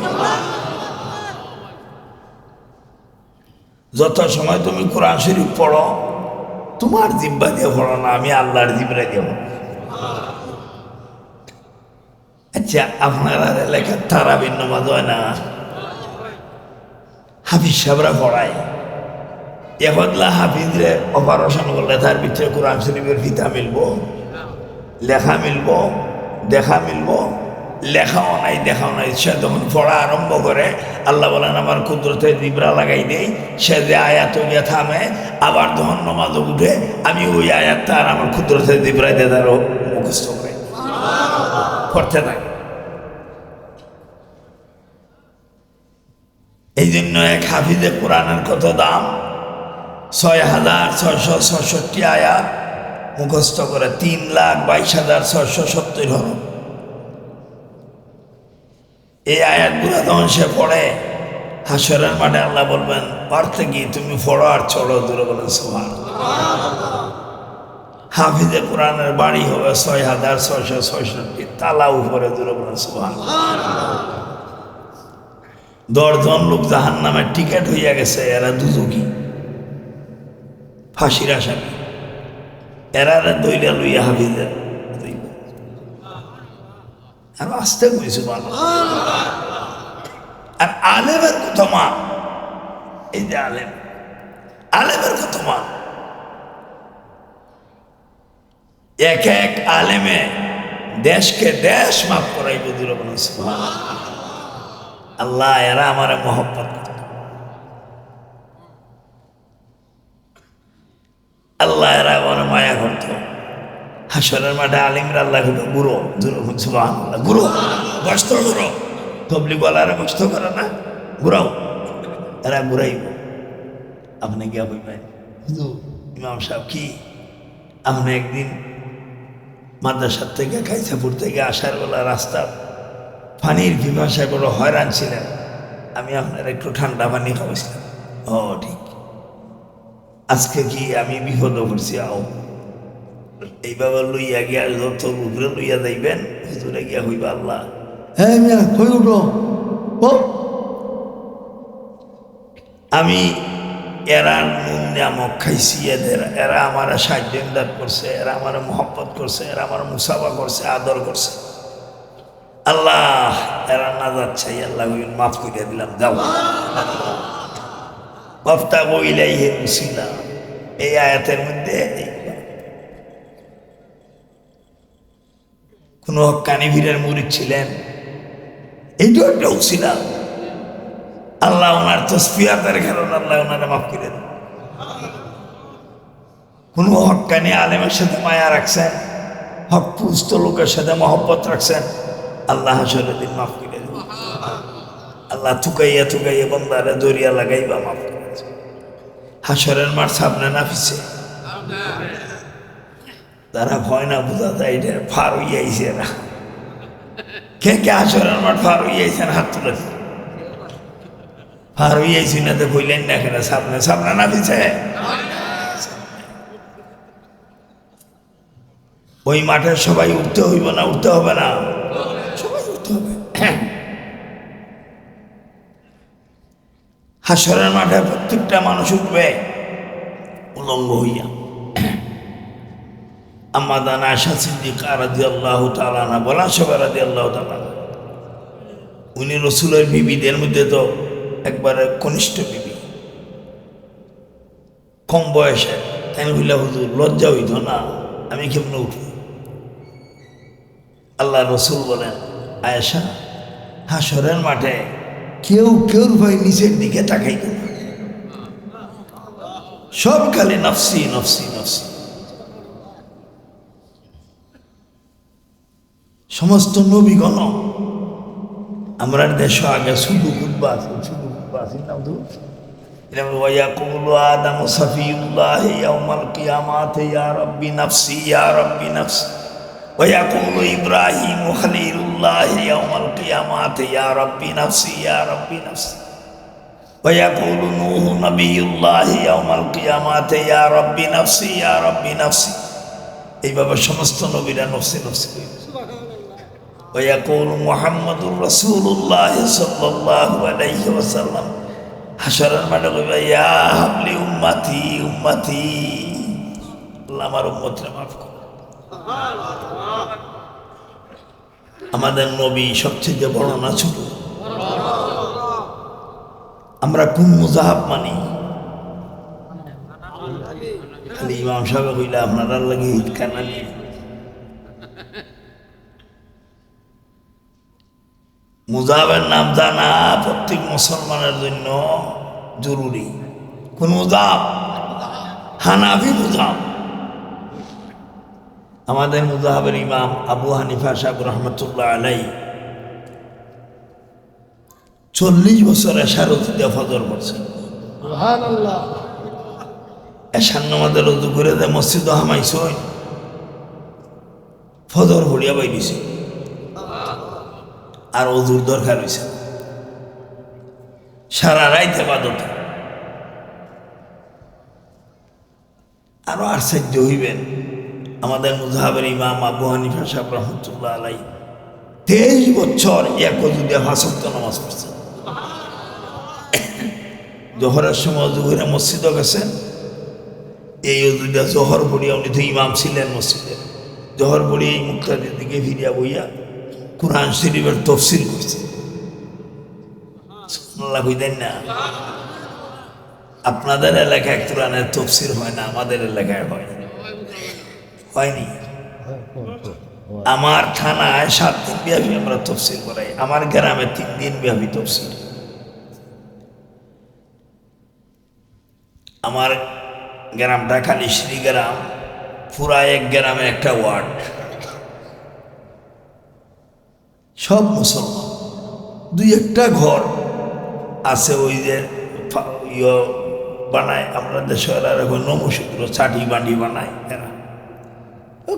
যত সময় তুমি কোরআন শরীফ পড়ো, তোমার জিব্বা দিয়ে পড়ো না, আমি আল্লাহর জিবরা দিয়ে পড়ো। আচ্ছা, আপনারা এলাকার তারাবির নামাজ হয় না? হাফিজ সাহেবরা পড়ায়। এহদলা হাফিজরে অপারেশন করলে তার ভিতরে কোরআন শরীফের ফিতা মিলবো, লেখা মিলবো, দেখা মিলবো, লেখাও নাই দেখাও নাই। সে যখন পড়া আরম্ভ করে আল্লাহ বলেন আমার কুদরতের জিবরা লাগাই দেই, সে যে আয়াত গিয়ে থামে, আবার যখন নমাজ উঠে আমি ওই আয়াতটা আর আমার কুদরতের জিবরা দিয়ে তারও মুখস্থ করে পড়তে থাকি। এই জন্য এক হাফিজে কোরআনের কত দাম? 6,666 আয়াত মুখস্থ করে, 3,22,670 হরফ। এই আয়াতগুলো যখন সে পড়ে, হাসরের মাঠে আল্লাহ বলবেন পারতে কি তুমি পড়ো আর চলো দূরে, বলেন সুবহানাল্লাহ। হাফিজে কোরআনের বাড়ি হবে 6,666, তালা উপরে, দূরে বলেন সুবহানাল্লাহ। 10 জন লোক জাহান্নামের টিকিট হইয়া গেছে, এরা দুজকি, ফাঁসির আসামি। এরা দইলা লইয়া হাফিজে আর আসতে কইছে ভালো। আর আলেমের কত মান, এই যে আলেমের কত মান। এক এক আলেমে দেশকে দেশ মাফ করাইব, দূরে বলেন সুবহানাল্লাহ। আল্লাহ এরা আমার মহব্বত করত, আল্লাহ এরা আমার মায়া করত। হাসরের মাঠে আলিমরা আল্লাহ গুরু, সুবহানাল্লাহ, গুরু গস্ত গুরু, তবলিগওয়ালারা গস্ত করে না, ঘুরাও, এরা ঘুরাইব। আপনি গিয়া বলবেন ইমাম সাহেব কি আপনি একদিন মাদ্রাসার থেকে কাইসাপুর থেকে আসার বেলা রাস্তা পানির পিপাসায় বড় হয়রান ছিলেন, আমি আপনার একটু ঠান্ডা পানি খাওয়াইছিলাম। ও ঠিক, আজকে কি আমি বিপদে পড়ছি, আও এইভাবে লইয়া গিয়া যত উপরে লইয়া যাইবেন, হুজুরে গিয়া হইবা আল্লাহ, হ্যাঁ মিয়া কই উঠো, আমি এরা নুন নামক খাইছি, এরা আমার সাহায্য ইমদাদ করছে, এরা আমার মহব্বত করছে, এরা আমার মুসাফা করছে, আদর করছে। আল্লাহ এরা না যাচ্ছে, আল্লাহ মাফ করিয়া দিলাম, যাও ওয়াফতাগু ইলাইহিল ওসিলা। এই আয়াতের মধ্যে কোন হক্কানি পীরের মুরিদ ছিলেন, এইটাও একটা ওসিলা। আল্লাহ ওনার তসবিহাতের কারণে আল্লাহ ওনারা মাফ করে দেন। কোন হক্কানি আলেমের সাথে মায়া রাখছেন, হক পুস্ত লোকের সাথে মহব্বত রাখছেন, আল্লাহ হাসরের দিন মাফ করে দেন। আল্লাহ থুকাইয়া থুকাইয়া বন্দারে দরিয়া লাগাইবা মাফ করে দেন। হাসরের মাঠ সামনে না পিছে, তারা ভয় না বোঝা যায়, এটা ফার হইয়াইছে না। কে কে হাসরের মাঠ ফার হইয়াইছেন হাত তুলে, ফার হইয়াইছি না তো কইলেন না কেন? সামনে সামনে না পিছে? ওই মাঠে সবাই উঠতে হইব না? উঠতে হবে না? সবাই উঠতে হবে। হাসরের মাঠে প্রত্যেকটা মানুষ উঠবে উলঙ্গ হইয়া। আম্মা জান আয়েশা সিদ্দিকা রাদিয়াল্লাহু তাআলা আনহা বলেন, সবাই রাদিয়াল্লাহু তাআলা, উনি রসুলের বিবিদের মধ্যে তো একবারে কনিষ্ঠ বিবি, কম বয়সে। তাই বললা, হুজুর লজ্জা হইত না, আমি কেমন উঠব? আল্লাহ রসুল বলেন, আয়েশা, হাসরের মাঠে কেউ কেউর ভয় নিচের দিকে তাকাইত না, সব খালি নফসি নফসি নফসি। সমস্ত নবীগণ, আমরা দেশ আগে শুধু খুতবা আছে, শুধু খুতবা আছে নাম তো ওয়ায়াকুলু আদামু সাফিউল্লাহ ইয়াউমাল কিয়ামাতি ইয়া রাব্বি নাফসি ইয়া রাব্বি নাফসি, ওয়ায়াকুলু ইব্রাহিমু খলিলুল্লাহ ইয়াউমাল কিয়ামাতি ইয়া রাব্বি নাফসি ইয়া রাব্বি নাফসি, ওয়ায়াকুলু নূহু নবিয়ুল্লাহ ইয়াউমাল কিয়ামাতি ইয়া রাব্বি নাফসি ইয়া রাব্বি নাফসি। এইভাবে সমস্ত নবীরা নফসি নফসি কইল। ওয়ায়াকুলু মুহাম্মাদুর রাসূলুল্লাহ সাল্লাল্লাহু আলাইহি ওয়াসাল্লাম, হাসরের মাঠে কইবা, ইয়া হাবলি উম্মতি উম্মতি, আল্লাহ আমার উম্মতরে মাফ করো। আমাদের নবী সবচেয়ে বর্ণনা ছোট। আমরা কোন মুজাহাব মানি? খালি ইমাম সাহেব কইলা আপনারা লাগে ঈদ কানানি। মুজাহাবের নাম জানা প্রত্যেক মুসলমানের জন্য জরুরি। কোন মুজাহাব? হানাফি মুজাহাব। আমাদের মুজাহাবের ইমাম আবু হানিফা সাহেব রহমতুল্লাহ আলাই 40 বছর এশার অজু দিয়ে ফজর পড়ছেন। এশার নামাজের অজু করে দেয় মসজিদ হামাইছ, ফজর ভরিয়া বাইছে, আর অজুর দরকার হয়েছে সারা রাইতে বাদতে। আরো আশ্চর্য হইবেন, আমাদের মুজাহাবের ইমাম আবু হানিফা সাহেব রহমতুল্লাহ আলাই 23 বছর এক অজু দিয়ে 5 ওয়াক্ত নামাজ পড়ছেন। জোহরের সময় অজু করে মসজিদও গেছেন, এই অজু দিয়ে জোহর পড়িয়া, উনি তো ইমাম ছিলেন মসজিদে, জোহর পড়িয়া এই মুক্তাদের দিকে ফিরিয়া বইয়া কুরআন শরীফের তফসির করছে। সুবহানাল্লাহ কইতেন না? আপনাদের এলাকায় কোরআনের তফসির হয় না, আমাদের এলাকায় হয়। হয়নি? আমার থানায় 7 দিন ব্যাপী আমরা তফসির করাই, আমার গ্রামে 3 দিন ব্যাপী তফসির। আমার গ্রামটা খালি শ্রীগ্রাম, পুরা এক গ্রামে একটা ওয়ার্ড, সব মুসলমান। 2-1টা ঘর আছে ওই যে বানায়, আমরা দেশের এখন নমসূত্র চাটি বান্ডি বানায়, এরা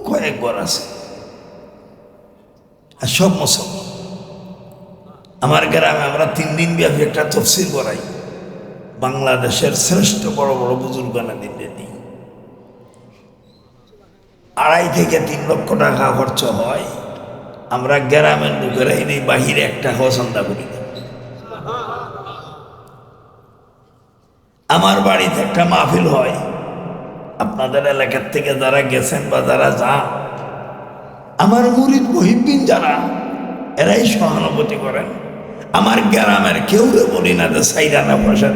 কয়েক ঘর আছে, আর সব মুসলমান। আমার গ্রামে আমরা 3 দিন ব্যাপী একটা তফসির করাই, বাংলাদেশের শ্রেষ্ঠ বড় বড় বুজুর্গানা দিনে নিই। 2.5 থেকে 3 লক্ষ টাকা খরচ হয়। আমরা গ্রামের লোকেরা এই বাহিরে 1 টাকাও চান্দা করি না। আমার বাড়িতে একটা মাহফিল হয়, আপনাদের এলাকার থেকে যারা গেছেন বা যারা যান, আমার মুরিদ মুহিব্বিন যারা, এরাই সহানুভূতি করেন। আমার গ্রামের কেউ বলি না যে সাইরা না পয়সা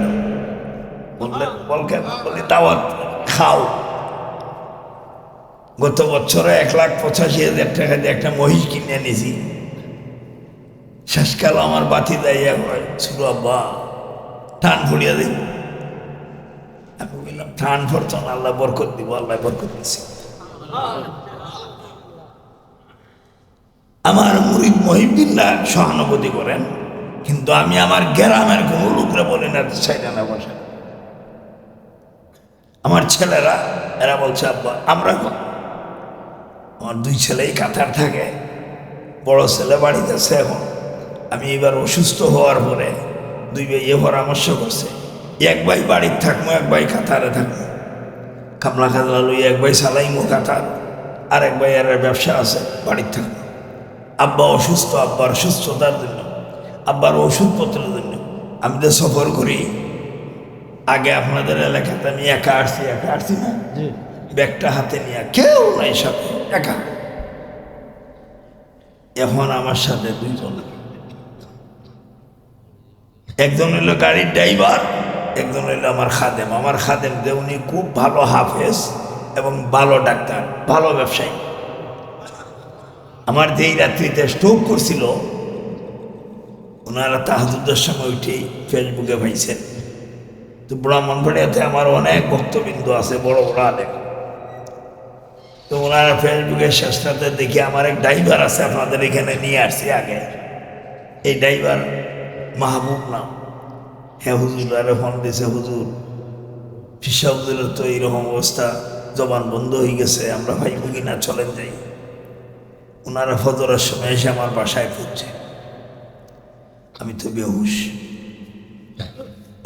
বললে বলকে বলি দাওয়াত খাও। গত বছরে 1,85,000 টাকা দিয়ে একটা মহিষ কিনে এনেছি। শেষকাল আমার বাতি দাইয়া হয়, শুধু আব্বা টান ফুড়িয়া দিব। আমি বললাম টান ফুরতো না, আল্লাহ বরকত দিব, আল্লাহ বরকত দিছি। আমার মুরিদ মুহিব্বিনরা সহানুভূতি করেন, কিন্তু আমি আমার গ্রামের কোনো লোকরা বলি না সাইরা না বসে। আমার ছেলেরা এরা বলছে আব্বা আমরা, আমার 2 ছেলেই কাতার থাকে, বড় ছেলে বাড়িতে আছে এখন। আমি এবার অসুস্থ হওয়ার পরে 2 ভাই পরামর্শ করছে, 1 ভাই বাড়িতে থাকবো, 1 ভাই কাতারে থাকবো, কামলা খাজলা লই 1 ভাই চালাইমো কাতার, আর 1 ভাই আর ব্যবসা আছে বাড়িতে থাকবো। আব্বা অসুস্থ, আব্বার সুস্থতার জন্য, আব্বার ওষুধপত্রের জন্য আমি তো সফর করি, আগে আপনাদের এলাকাতে আমি একা আসছি না, ব্যাগটা হাতে নিয়ে, কেউ নাই সাথে, একা। এখন আমার সাথে দুইজন, একজন হইল গাড়ির ড্রাইভার, একজন হইল আমার খাদেম। আমার খাদেম যে উনি খুব ভালো হাফেজ এবং ভালো ডাক্তার, ভালো ব্যবসায়ী। আমার যেই রাত্রিতে স্ট্রোক করছিল, ওনারা তাহাজুদের সময় উঠেই ফেসবুকে পাইছেন। তো ব্রাহ্মণবাড়িয়াতে আমার অনেক ভক্তবিন্দু আছে, বড় বড় আলেম। তো ওনারা ফেসবুকের শেষটাতে দেখি আমার এক ড্রাইভার আছে, আপনাদের এখানে নিয়ে আসছি আগে। এই ড্রাইভার মাহবুব নাম। হ্যাঁ হুজুর, আরে ফোন দিয়েছে, হুজুর ফিসা হুজুরের তো এইরকম অবস্থা, জবান বন্ধ হয়ে গেছে, আমরা ভাইব কিনা, চলেন যাই। ওনারা ফজরের সময় এসে আমার বাসায় পড়ছে, আমি তো বেহুশ।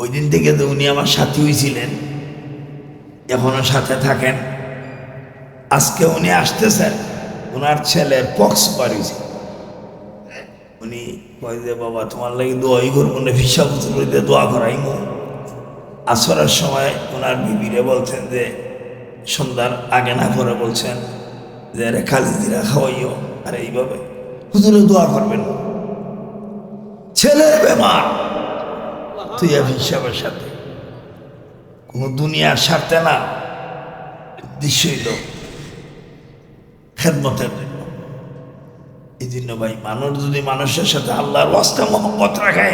ওই দিন থেকে তো উনি আমার সাথী হয়েছিলেন, এখনো সাথে থাকেন। আজকে উনি আসতেছেন, ওনার ছেলের পক্স বাড়িছে। উনি কয় যে বাবা তোমার লাগে দোয়াই করবো না, ভিসা বুঝতে দোয়া করাইমো। আসরের সময় ওনার বিবিরে বলছেন যে, সন্ধ্যার আগে না করে বলছেন যে আরে খালিদিরা খাওয়াইও, আর এইভাবে হুজুরে দোয়া করবেন। ছেলের বেমার, তুই হিসাবের সাথে কোনো দুনিয়ার স্বার্থে না, উদ্দেশ্য হইল খেদমতের জন্য। এই জন্য ভাই, মানুষ যদি মানুষের সাথে আল্লাহর ওয়াস্তে মহব্বত রাখে,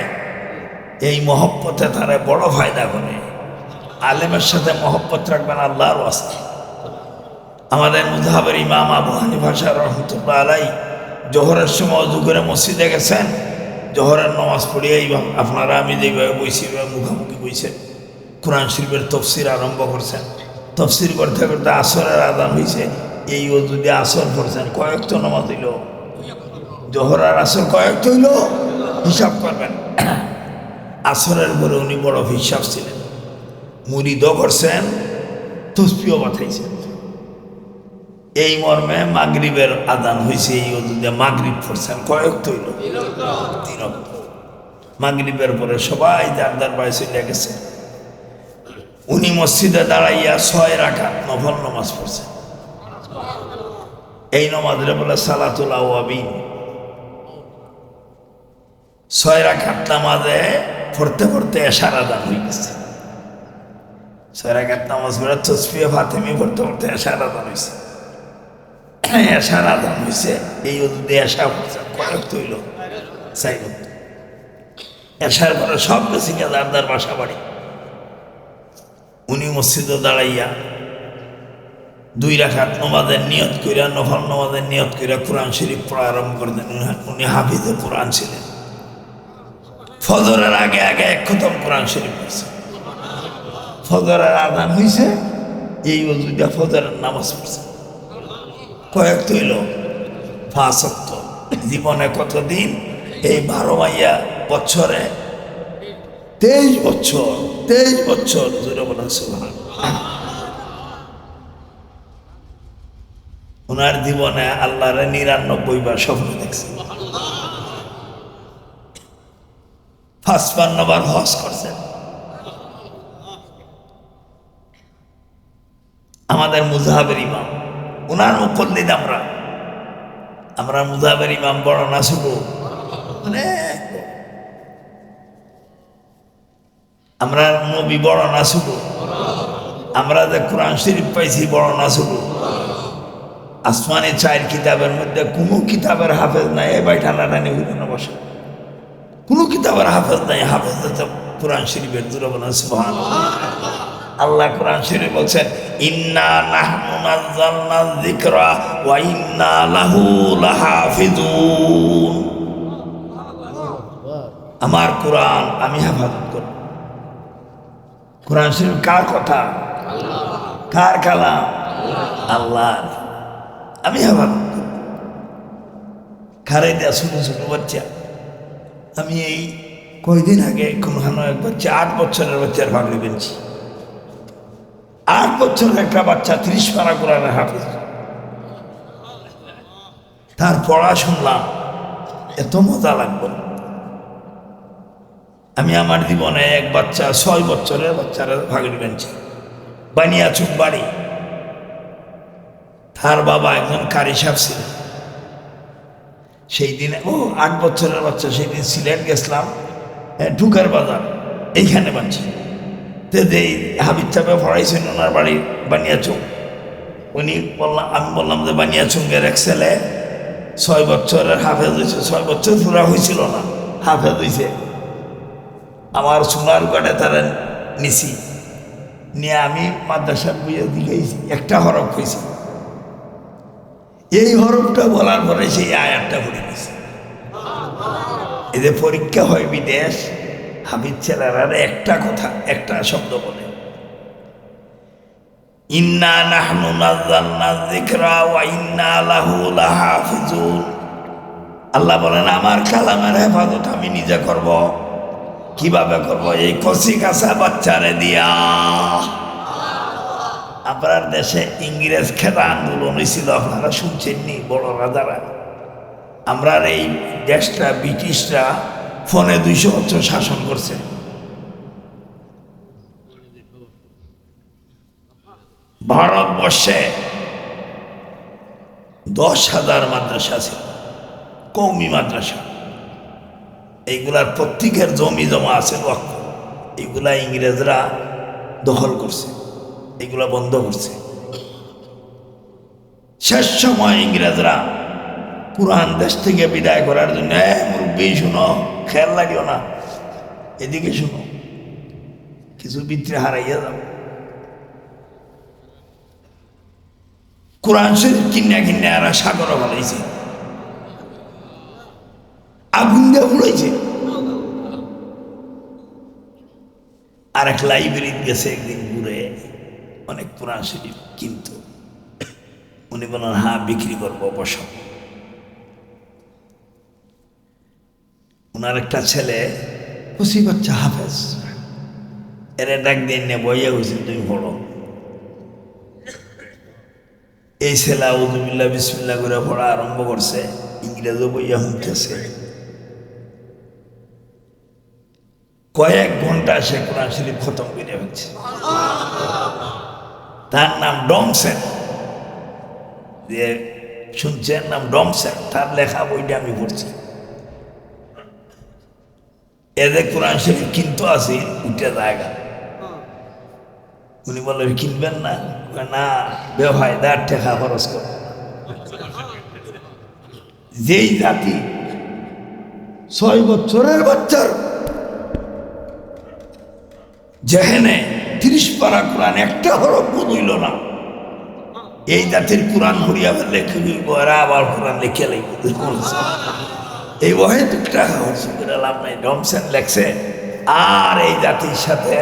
এই মহব্বতে তারা বড় ফায়দা করে। আলেমের সাথে মহব্বত রাখবেন আল্লাহর ওয়াস্তে। আমাদের মুযহাবের ইমাম আবু হানিফা রাহমাতুল্লাহ আলাইহি জোহরের সময় ওযু করে মসজিদে গেছেন, জোহরের নামাজ পড়িয়ে আপনারা আমি যেভাবে বইছি মুখামুখি বইছেন, কোরআন শরীফের তফসির আরম্ভ করছেন। তফসির করতে করতে আসরের আযান হয়েছে, এই ওযু দিয়ে আসর পড়ছেন। কয়েকটা নামাজ হইল, জোহর আর আসর কয়েকটা হইল, হিসাব করবেন। আসরের পরে উনি বড় হিসাব ছিলেন, মুরিদও করছেন, তসবিহও বাতাইছেন। এই মর্মে মাগরিবের আযান হয়েছে, এই ওযু দিয়ে মাগরিব পড়ছেন। কয়েকটা হইল, 3 ওয়াক্ত। মাগরিবের পরে সবাই যার যার বাড়ি চলে গেছে, উনি মসজিদে দাঁড়াইয়া 6 রাকাত নফল নামাজ পড়ছেন। এই নামাজে বলে সালাতুল আওয়াবিন। 6 রাকাত নামাজে পড়তে পড়তে এশার আযান হয়ে গেছে। 6 রাকাত নামাজ পড়ে তাসবিহ ফাতিমি পড়তে পড়তে এশার আযান হয়েছে। এশার আযান হয়েছে, এই ওযু দিয়ে এশা পড়ছে। কয়েকটা হইল, 4 ওয়াক্ত। এশার পরে সব গেছে যার যার বাসা বাড়ি। উনি মসজিদে দাঁড়াইয়া 2 রাকাত নামাজের নিয়ত কইরা, নফল নামাজের নিয়ত কইরা কোরআন শরীফ পড়া আরম্ভ করে দেন। উনি হাফিজে কোরআন ছিলেন। ফজরের আগে আগে 1 খতম কোরআন শরীফ পড়ছে। ফজরের আযান হয়েছে, এই ওযু দিয়ে ফজরের নামাজ পড়ছে। কয়েকটা হইল, 5 ওয়াক্ত। জীবনে কতদিন? এই 12 মাইয়া বছরে 23 বছর, 23 বছর জুড়ে বলেন সুবহানাল্লাহ। ওনার জীবনে আল্লাহরে 99 বার স্বপ্ন দেখছে, 55 বার হজ করছেন। আমাদের মুযহাবের ইমাম, ওনার মুকল্লিদ আমরা মুযহাবের ইমাম বড় না ছোট? অনেক। আমরা নবী বড় না ছোট? আমরা যে কোরআন শরীফ পাইছি বড় না ছোট? আসমানি 4 কিতাবের মধ্যে কোনো কিতাবের হাফেজ নাই। এ ভাই টানাটানি হইল না, বসে। কোনো কিতাবের হাফেজ নাই, হাফেজ কোরআন শরীফের। জোরে বলেন সুবহানাল্লাহ। আল্লাহ কোরআন শরীফ বলছেন, ইন্না নাহনু নাযালনা যিকরা ওয়া ইন্না লাহু লাহাফিজুন। আমার কোরআন আমি হেফাজত করব। কোরআন শরীফ কার কথা? কার কালাম? আল্লাহর। আমি হেফাজত করব। খারে দেয়া ছোট ছোট বাচ্চা, আমি এই কয়দিন আগে কোনখানে এক বাচ্চা, 8 বছরের বাচ্চার ভাগলি পেয়েছি। 8 বছরের একটা বাচ্চা 30 পারা কোরআনের হাফিজ। তার পড়া শুনলাম, এত মজা লাগলো। আমি আমার জীবনে এক বাচ্চা 6 বছরের বাচ্চারা ভাগড়ি বানছি, বানিয়াচুক বাড়ি। তার বাবা একজন কারি সাহেব ছিলেন। সেই দিনে 8 বছরের বাচ্চা, সেই দিন সিলেট গেছিলাম, ঢুকার বাজার এইখানে বানছি। তো যেই হাবিব চাপে পড়াইছেন ওনার বাড়ি বানিয়াচুক, আমি বললাম যে বানিয়াচুকের এক ছেলে 6 বছরের হাফেজ হয়েছে। 6 বছর পুরা হয়েছিল না, হাফেজ হয়েছে। আমার সোনার কাটে তারা নিছি নিয়ে আমি মাদ্রাসার বইয়ে দিকেছি, একটা হরফ হয়েছি। এই হরফটা বলার পরে সেই আয়াতটা পড়ে গেছে। এদের পরীক্ষা হয় বিদেশ, হাবিব ছেলেরা একটা কথা, একটা শব্দ বলে, ইন্না নাহনু নাযালনা যিকরা ওয়া ইন্না লাহু লাহাফিজুন। আল্লাহ বলেন আমার কালামের হেফাজত আমি নিজে করব। কিভাবে করব? এই কচি কাঁচা বাচ্চারে দিয়া। আপনার দেশে ইংরেজ খেতা আন্দোলন হয়েছিল, আপনারা শুনছেননি? বড় রাজারা, আমরা এই দেশটা ব্রিটিশরা ফোনে 200 বছর শাসন করছে। ভারতবর্ষে 10,000 মাদ্রাসা ছিল, কওমি মাদ্রাসা। এইগুলার প্রত্যেকের জমি জমা আছে ওয়াকফ, এইগুলা ইংরেজরা দখল করছে, এগুলা বন্ধ করছে। শেষ সময় ইংরেজরা কুরআন দেশ থেকে বিদায় করার জন্য, মুরব্বী শুনো, খেয়াল লাগিও না, এদিকে শুনো, কিছু ভিতরে হারাইয়া যাও। কোরআন শরীফ কিনা কিনা এরা সাগর ফলাইছে, আগুন দিয়ে উড়াইছে। আর এক লাইব্রেরি গেছে একদিন ঘুরে, অনেক কোরআন শরীফ কিন্তু উনি বলেন হ্যাঁ বিক্রি করবো, বসো। ওনার একটা ছেলে 25 বাচ্চা হাফেজ, এরা ডাক দিয়ে নিয়ে বইয়া হয়েছে, তুমি পড়ো। এই ছেলে আউযুবিল্লাহ বিসমিল্লাহ করে পড়া আরম্ভ করছে, ইংরেজও বইয়া শুনতেছে। কয়েক ঘন্টা সে কোরআন শরীফ খতম করে ফেলছে। তার নাম ডমসেন, যে শুনছেন নাম ডমসেন, তার লেখা বইটা আমি পড়ছি। এদের কোরআন শরীফ কিন্তু আছে উঠে জায়গা। উনি বললেন কিনবেন না? না বেওয়াদার টাকা খরচ করে। যেই জাতি 6 বছরের বাচ্চার যেখানে 30 পারা কোরআন একটা হরফ বদইল না, এই জাতির কোরআন হরিয়া লেখে এরা আবার কোরআন লিখে লিখবে। এই বহে 2 টাকা খরচ করে লাভ নাই। ডমসেন লেখছে আর এই জাতির সাথে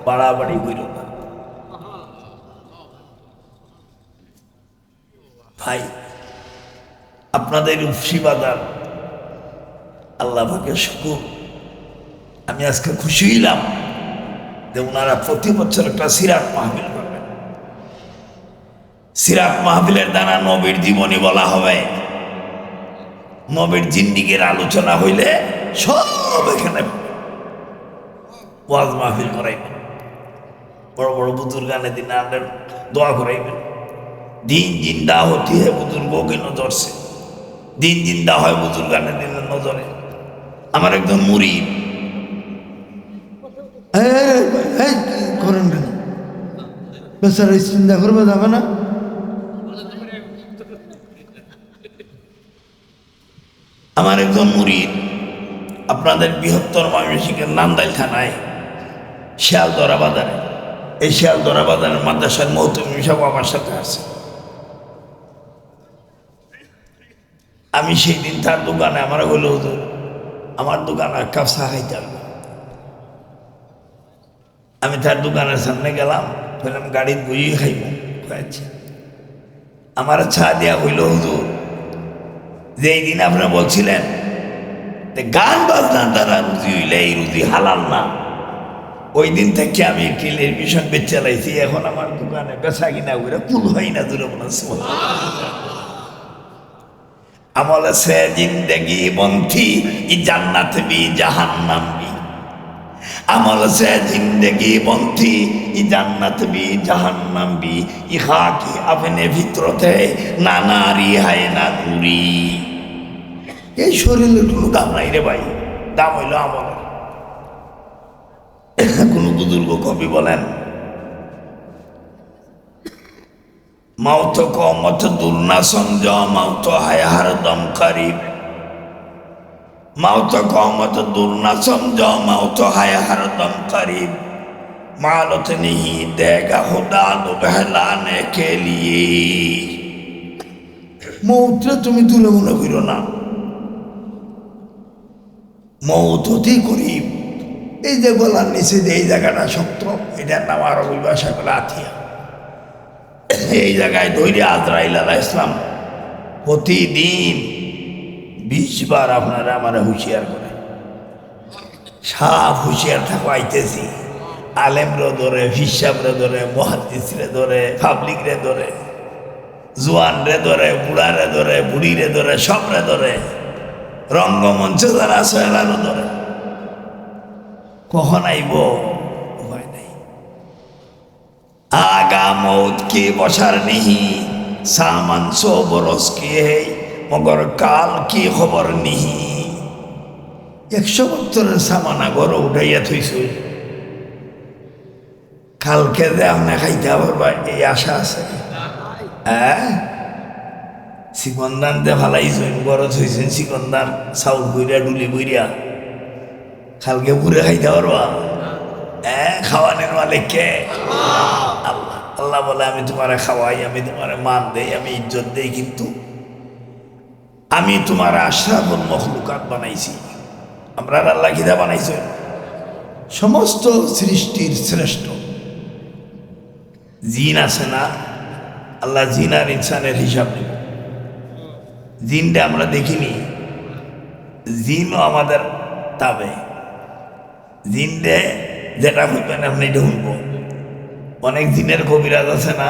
বাড়াবাড়ি হইল না। ভাই আপনাদের উফসি বাজার, আল্লাহ পাকের শুকর, আমি আজকে খুশি হইলাম যে ওনারা প্রতি বছর একটা সিরাত মাহফিল করবেন। সিরাত মাহফিলের দ্বারা নবীর জীবনী বলা হবে, নবীর জিন্দিগির আলোচনা হইলে সব এখানে ওয়াজ মাহফিল করাইবেন। বড় বড় বুজুর্গানে দিন আমাদের দোয়া করাইবেন। দিন জিন্দা হতি হে বুজুর্গো কে নজর সে, দিন জিন্দা হয় বুজুর্গানের দিনের নজরে। আমার একজন মুরিদ, করেন কেন বেচারা চিন্তা করবে যাবে না? আমার একজন মুরিদ আপনাদের বৃহত্তর ময়মনসিংহের নান্দাইল থানায় শিয়ালদরা বাজারে, এই শিয়ালদরা বাজারের মাদ্রাসার মহতমি সব আমার সাথে আছে। আমি সেই দিন তার দোকানে, আমার হলো হুজুর আমার দোকানে এক কাপ চা খাইতে হবে। আমি তার দোকানের সামনে গেলাম, বললাম গাড়ির বইয়ে খাইব। আমার চা দেওয়া হইল হুজুর, যে এই দিন আপনারা বলছিলেন গান বাজনা দ্বারা রুজি হইলে এই রুজি হালাল না, ওই দিন থেকে আমি টেলিভিশন বেচ চালাইছি। এখন আমার দোকানে বেচা কিনা করে কুল হয় না, দূরে মনে আমল সে জিন্দগি বন্ধি ই জান্নাত বি জাহান্নাম বি। अमल से जिंदगी बनती इ जन्नत भी जहन्नम भी इहा की अपने ভিতরতে না নারী হয় না দূরি এই শরীরে কোনো দাম নাই রে ভাই দাম হইল আমল কোন বুজুর্গ কবি বলেন मौत को मत दूर न समझो मौत है हरदम करीब मौत को मत दूर न समझो मौत है हरदम करीब मालूम नहीं देगा खुदा को बहलाने के लिए मौत तुम दूर मने करो ना मौत होती करीब এই যে গলার নিচে যে এই জায়গাটা শক্ত এটার নাম আরবি ভাষায় বলে আথিয়া এই জায়গায় ধৈর্য আজরাইল আলাইহিস সালাম প্রতিদিন 20 বার আপনারা আমার হুঁশিয়ার করে সাফ হুঁশিয়ার থাকো আইতেছি আলেমরে ধরে ফিসাবরে ধরে মুহাদ্দিসরে ধরে পাবলিকরে ধরে জোয়ানরে ধরে বুড়ারে ধরে বুড়িরে ধরে সবরে ধরে রঙ্গমঞ্চ যারা আছে এরারও ধরে কখন আইব উপায় নাই आगा मौत की बशर नहीं सामान 100 बरस की है मगर काल की खबर नहीं 100 বছরের সামানা গড়ে উঠাইয়া থইছো কালকে যে আপনি খাইতে পারবা এই আশা আছে হ্যাঁ সিকন্দান দে ফালাইছেন গড়ে থইছেন সিকন্দান চাউল বইরা ডুলি বইরা কালকে পুরে খাইতে পারবা খাওয়ানোর মালিক কে আল্লাহ আল্লাহ বলে আমি তোমারে খাওয়াই আমি তোমারে মান দেই আমি ইজ্জত দেই কিন্তু আমি তোমার আশরাফুল মখলুকাত বানাইছি আমরা আল্লাহ কিদা বানাইছে সমস্ত সৃষ্টির শ্রেষ্ঠ জিন আছে না আল্লাহ জিন আর ইনসানের হিসাব নেব জিনটা আমরা দেখিনি জিনও আমাদের তাবে জিনটা যেটা হইবেন আপনি এটা শুনবো অনেক দিনের কবিরাজ আছে না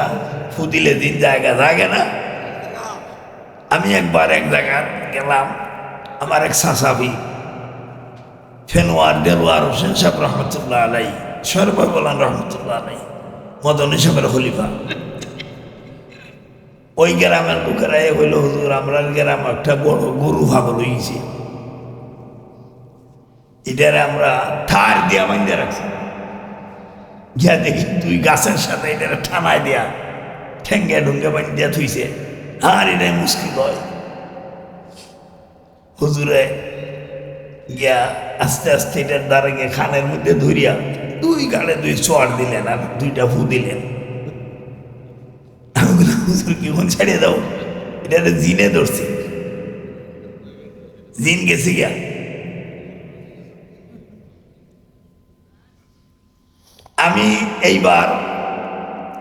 ফুদিলে দিন জায়গা জাগে না আমি একবার এক জায়গায় গেলাম আমার এক সাসাবি ফেনোয়ার দেলোয়ার হোসেন সাহেব রহমতুল্লাহ আলাই সরবর বলান রহমতুল্লাহ আলাই মদনী সাহেবের খলিফা ওই গ্রামের লোকেরা হইল হুজুর আমরা গ্রাম একটা বড় গরু ভাগল হয়েছি এটারে আমরা ঠার দিয়া বাঁধিয়ে রাখছি গিয়া দেখি 2 গাছের সাথে এটারে ঠানায় দিয়া ঠেঙ্গে ঢুঙ্গে বাঁধিয়া থুইছে আর এটাই মুশকিল হয় হুজুরে গিয়া আস্তে আস্তে এটার দ্বারা গিয়ে খানের মধ্যে ধরিয়া 2 গালে 2 চড় দিলেন আর 2টা ফু দিলেন আমি বললাম হুজুর কি মন ছাড়িয়ে দাও এটারে জিনে ধরছি জিন গেছে গিয়া আমি এইবার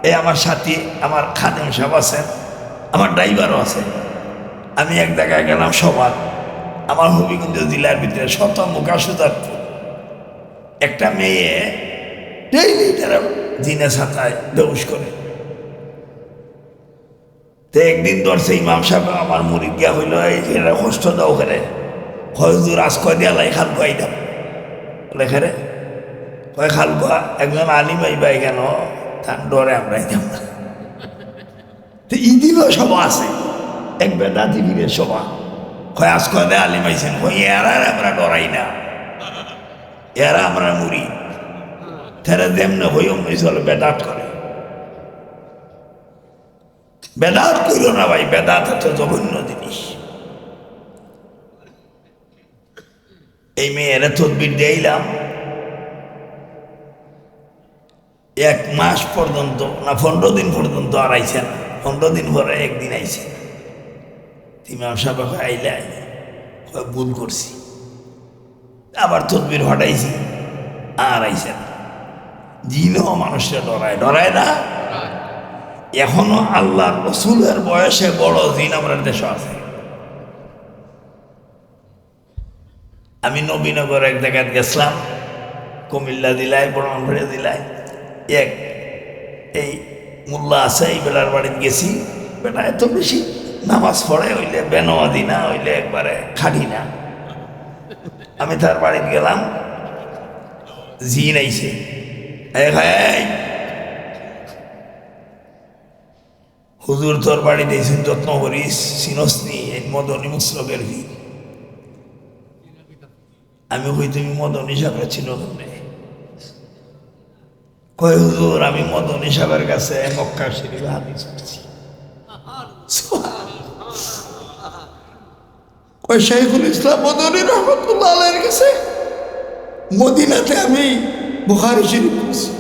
এই আমার সাথী আমার খাদেম সাহেব আছেন আমার ড্রাইভারও আছে আমি এক জায়গায় গেলাম সবার আমার হবিগঞ্জ জেলার ভিতরে শত মুখাসুদারপুর একটা মেয়ে ডেইলি তারা জিনে ছাতায় বেউস করে তো একদিন ধরছে ইমাম সাহেব আমার মুড়ি গিয়া হইল এই যে কষ্ট দাও ওখানে হজুর আজ কয় দিয়া লাই খাল কয় দাও লেখারে কয় খাল কোয়া একজন আলিম আইবাই কেন তার ডরে আমরা যাম না তো ইদিনও সভা আছে এক বেদাতি বীরের সভা কয় আজ কয় দে আলিম আইছেন কই এরা আমরা ডরাই না এরা আমরা মুড়ি তারা যেমনে হই অমনি চলে বেদাত করে বেদাত কইল না ভাই বেদাত এত জঘন্য জিনিস এই মেয়েরা তদবির দিলাম 1 মাস পর্যন্ত না 15 দিন পর্যন্ত আর আইছে না 15 দিন পরে একদিন আইছে ইমাম সাহেব আইলে ভুল করছি আবার তদবির হটাইছি আর আইছে না জিনও মানুষটা ডরায় ডরায় না এখনো আল্লাহ রসুলের বয়সে বড় জিন আমার দেশে আছে আমি নবীনগর এক জায়গায় গেছিলাম কুমিল্লা জেলায় ব্রহ্মপুরিয়া জেলায় এক এই মোল্লা আছে এই বেলার বাড়িতে গেছি বেটা এত বেশি নামাজ পড়ে হইলে বেনওয়াদি না হইলে একবারে খাড়ি না আমি তার বাড়িতে গেলাম জিন আইছে, হুজুর তোর বাড়ি দিয়েছেন যত্ন করিস, সিনসনি মদনী মুসলকের ভিড়। আমি কই তুমি মদনী সাহেবের চিনো কেমনে? কয় হুজুর আমি মদনী সাহেবের কাছে মক্কা শরীফে হাদিস পড়ছি। কয় শাইখুল ইসলাম মদনী রহমতুল্লাহ আলাইহির কাছে মদিনাতে আমি বুখারী শরীফ পড়ছি।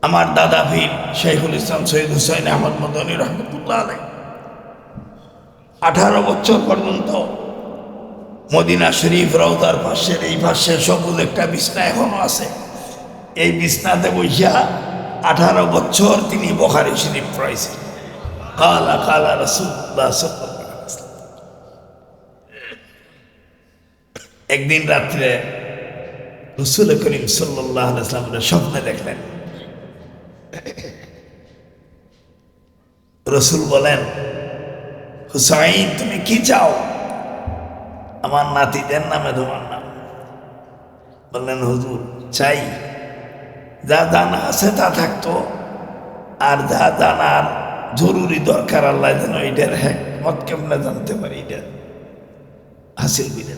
আমার দাদা পীর শাইখুল ইসলাম সৈয়দ হুসাইন আহমদ মদনী রহমতুল্লাহ আলাইহি 18 বছর পর্যন্ত মদিনা শরীফ রওজার পাশের এই পাশে সবুজ একটা বিছনা এখনো আছে, এই বিছনাতে বইসা 18 বছর তিনি বুখারী শরীফ পড়াইছেন। কালা কালা রাসূলুল্লাহ সাল্লাল্লাহু আলাইহি ওয়াসাল্লাম। একদিন রাত্রে রাসূল করিম সাল্লাল্লাহু আলাইহি ওয়াসাল্লাম স্বপ্নে দেখলেন। রসুল বলেন, হুসাইন তুমি কি চাও? আমার নাতিদের নামে তোমার নাম। বললেন হুজুর চাই যা জানা আছে তা থাকতো, আর যা জানার জরুরি দরকার আল্লাহ যেন এটার হিকমত কেমনে জানতে পারি এটা হাসিল করে।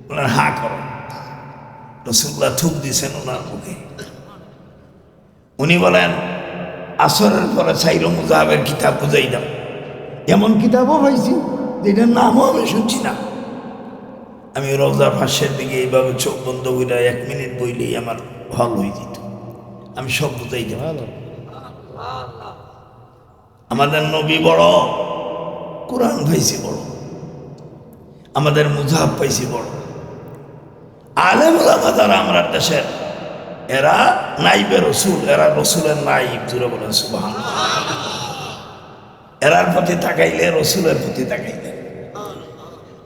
বললেন হা করো। রসুল্লাহ থুক দিয়েছেন ওনার মুখে। উনি বলেন আসরের পরে সাইর মুজাহাবের কিতাব বুঝাই দাও। এমন কিতাবও পাইছি যেটার নামও আমি শুনছি না। আমি রওজার পাশের দিকে এইভাবে চোখ বন্ধ করে 1 মিনিট বইলেই আমার হল হয়ে যেত, আমি সব বুঝাই যাব। আমাদের নবী বড়, কোরআন পাইছি বড়, আমাদের মুজাহাব পাইছি বড়। আলেম ওলামা যারা আমরা দেশের, এরা নাইবে রসুল, এরা রসুলের নাইব। জুড়ে বলেন সুবহানাল্লাহ। এরার প্রতি তাকাইলে রসুলের প্রতি তাকাইলে।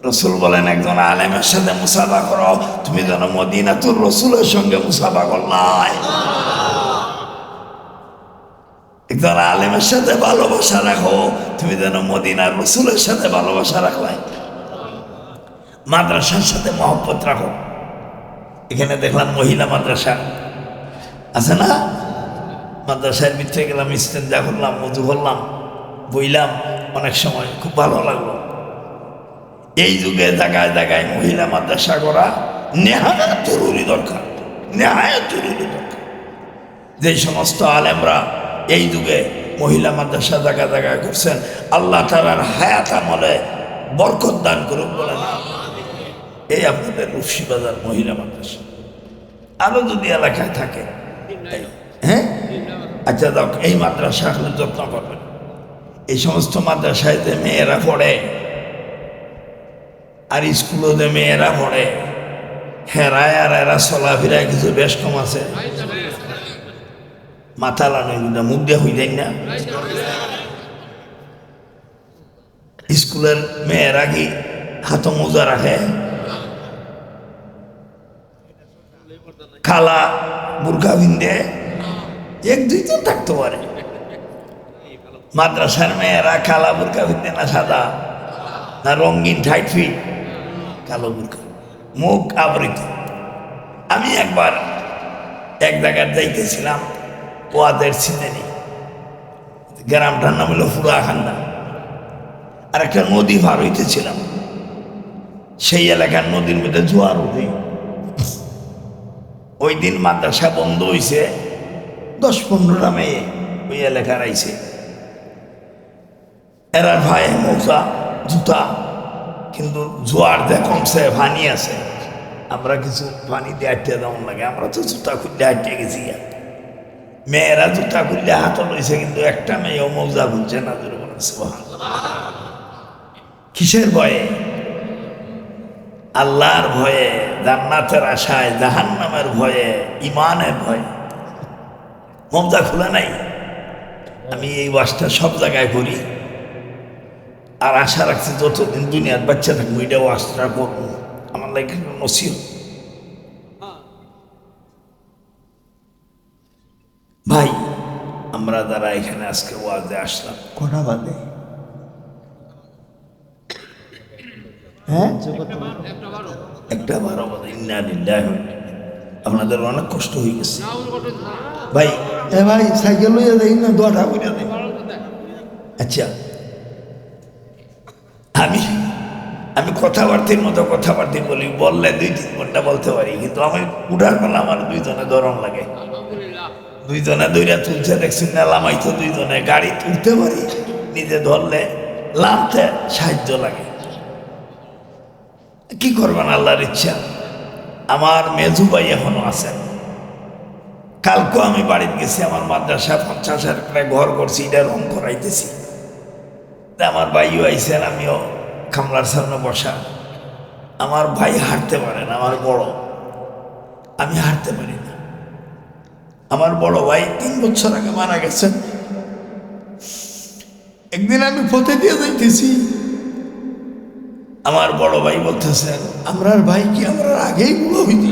রসুল বলেন একজন আলেমের সাথে মুসাফা করো, তুমি যেন মদিনাতুর রসুলের সঙ্গে মুসাফা করলাই। একজন আলেমের সাথে ভালোবাসা রাখো, তুমি যেন মদিনার রসুলের সাথে ভালোবাসা রাখলাই। মাদ্রাসার সাথে মহব্বত রাখো। এখানে দেখলাম মহিলা মাদ্রাসা আছে না? মাদ্রাসার ভিতরে গেলাম, ইস্তেঞ্জা করলাম, মজু করলাম, বইলাম, অনেক সময় খুব ভালো লাগলো। এই যুগে জায়গায় জায়গায় মহিলা মাদ্রাসা করা নেহায়াত জরুরি দরকার, নেহায়াত জরুরি দরকার। যে সমস্ত আলেমরা এই যুগে মহিলা মাদ্রাসা জায়গা জায়গায় করছেন, আল্লাহ তাআলার হায়াত আমলে বরকত দান করুন বলে না। এই আপনাদের রূপসী বাজার মহিলা মাদ্রাসা, আরো যদি এলাকায় থাকে, হ্যাঁ আচ্ছা যাক, এই মাদ্রাসা আসলে যত্ন করবেন। এই সমস্ত মাদ্রাসায় যে মেয়েরা পড়ে আর স্কুলে যে মেয়েরা পড়ে, হেরায় আর এরা চলাফেরায় কিছু বেশ কম আছে। মাথা লানো মুখ দিয়ে হই যায় না। স্কুলের মেয়েরা কি হাত মোজা রাখে? খালা বুরকা বিন্দে 1-2 জন থাকতে পারে। মাদ্রাসার মেয়েরা কালা বুরকা বিন্দে না সাদা না রঙিন টাইট ফিট? কালো বুরকা, মুখ আবৃত। আমি একবার এক জায়গায় যাইতেছিলাম, ওয়াদের সিনেনি, গ্রামটার নাম হলো ফুরাখান্দা, আর একটা নদী পার হইতেছিলাম। সেই এলাকার নদীর মধ্যে জোয়ার উঠে। ওই দিন মাদ্রাসা বন্ধ হয়েছে, 10-15টা মেয়ে ওই এলাকার আইছে। এরার ভাই মৌজা জুতা, কিন্তু জোয়ার যে কমছে, পানি আছে। আমরা কিছু পানি দিয়ে আটতে দেওয়ার লাগে, আমরা তো জুতা খুললে আটতে গেছি। মেয়েরা জুতা খুললে হাত লইছে, কিন্তু একটা মেয়েও মৌজা খুলছে না। কিসের ভয়ে? আল্লাহর ভয়ে, জান্নাতের আশায়, জাহান্নামের ভয়ে, ইমানের ভয়ে মৌজা খুলে নাই। আমি এই ওয়াজটা সব জায়গায় করি, আর আশা রাখছি যতদিন দুনিয়ার বাচ্চা থাকবো এটা ওয়াজটা করবো। আমার লাগে নসিহত। ভাই আমরা যারা এখানে আজকে ওয়াজে আসলাম, কটা বাদে? হ্যাঁ 1:12 বাজে। ইন্না লিল্লাহি আপনাদের অনেক কষ্ট হয়ে গেছে ভাই। ভাই সাইকেল লইয়া যাই না, দোয়াটা করে দেয়। আচ্ছা, আমি আমি কথাবার্তির মতো কথাবার্তি বলি, বললে 2-3 ঘন্টা বলতে পারি, কিন্তু আমি উঠার বেলা আমার দুইজনে গরম লাগে। দুইজনে দইরা তুলছে দেখছি না, লামাইতো দুইজনে, গাড়ি তুলতে পারি, নিজে ধরলে লামতে সাহায্য লাগে। কি করবেন, আল্লাহর ইচ্ছা। আমার মেজু ভাই এখনো আছেন। কালকেও আমি বাড়িতে গেছি, আমার মাদ্রাসা 50,000 টাকা ঘর করছি, এটা রং করাইতেছি। আমার ভাইও আইসেন, আমিও খামলার সামনে বসা। আমার ভাই হাঁটতে পারে না, আমার বড়, আমি হাঁটতে পারি না। আমার বড় ভাই 3 বছর আগে মারা গেছেন। একদিন আমি পথে দিয়ে যাইতেছি, আমার বড় ভাই বলতেছেন, আমরার ভাই কি আমরা আগেই বুড়ো হইনি?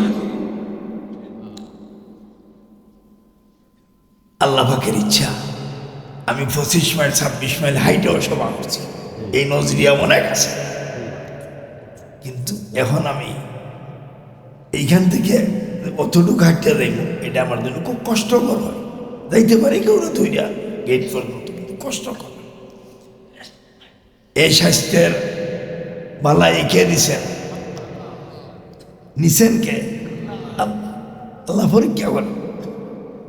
আল্লাহ পাকের ইচ্ছা আমি 25 মাইল 26 মাইল হাইটেও সভা করছি, এই নজরিয়া অনেক আছে। কিন্তু এখন আমি এইখান থেকে অতটুকু হাঁটতে যাইব, এটা আমার জন্য খুব কষ্টকর হয়। যাইতে পারি কেউ না তৈরা গেট পর্যন্ত, কিন্তু কষ্টকর। এই স্বাস্থ্যের বালা এঁকে দিছেন, নিছেন কে? আল্লাহ পরীক্ষা করেন।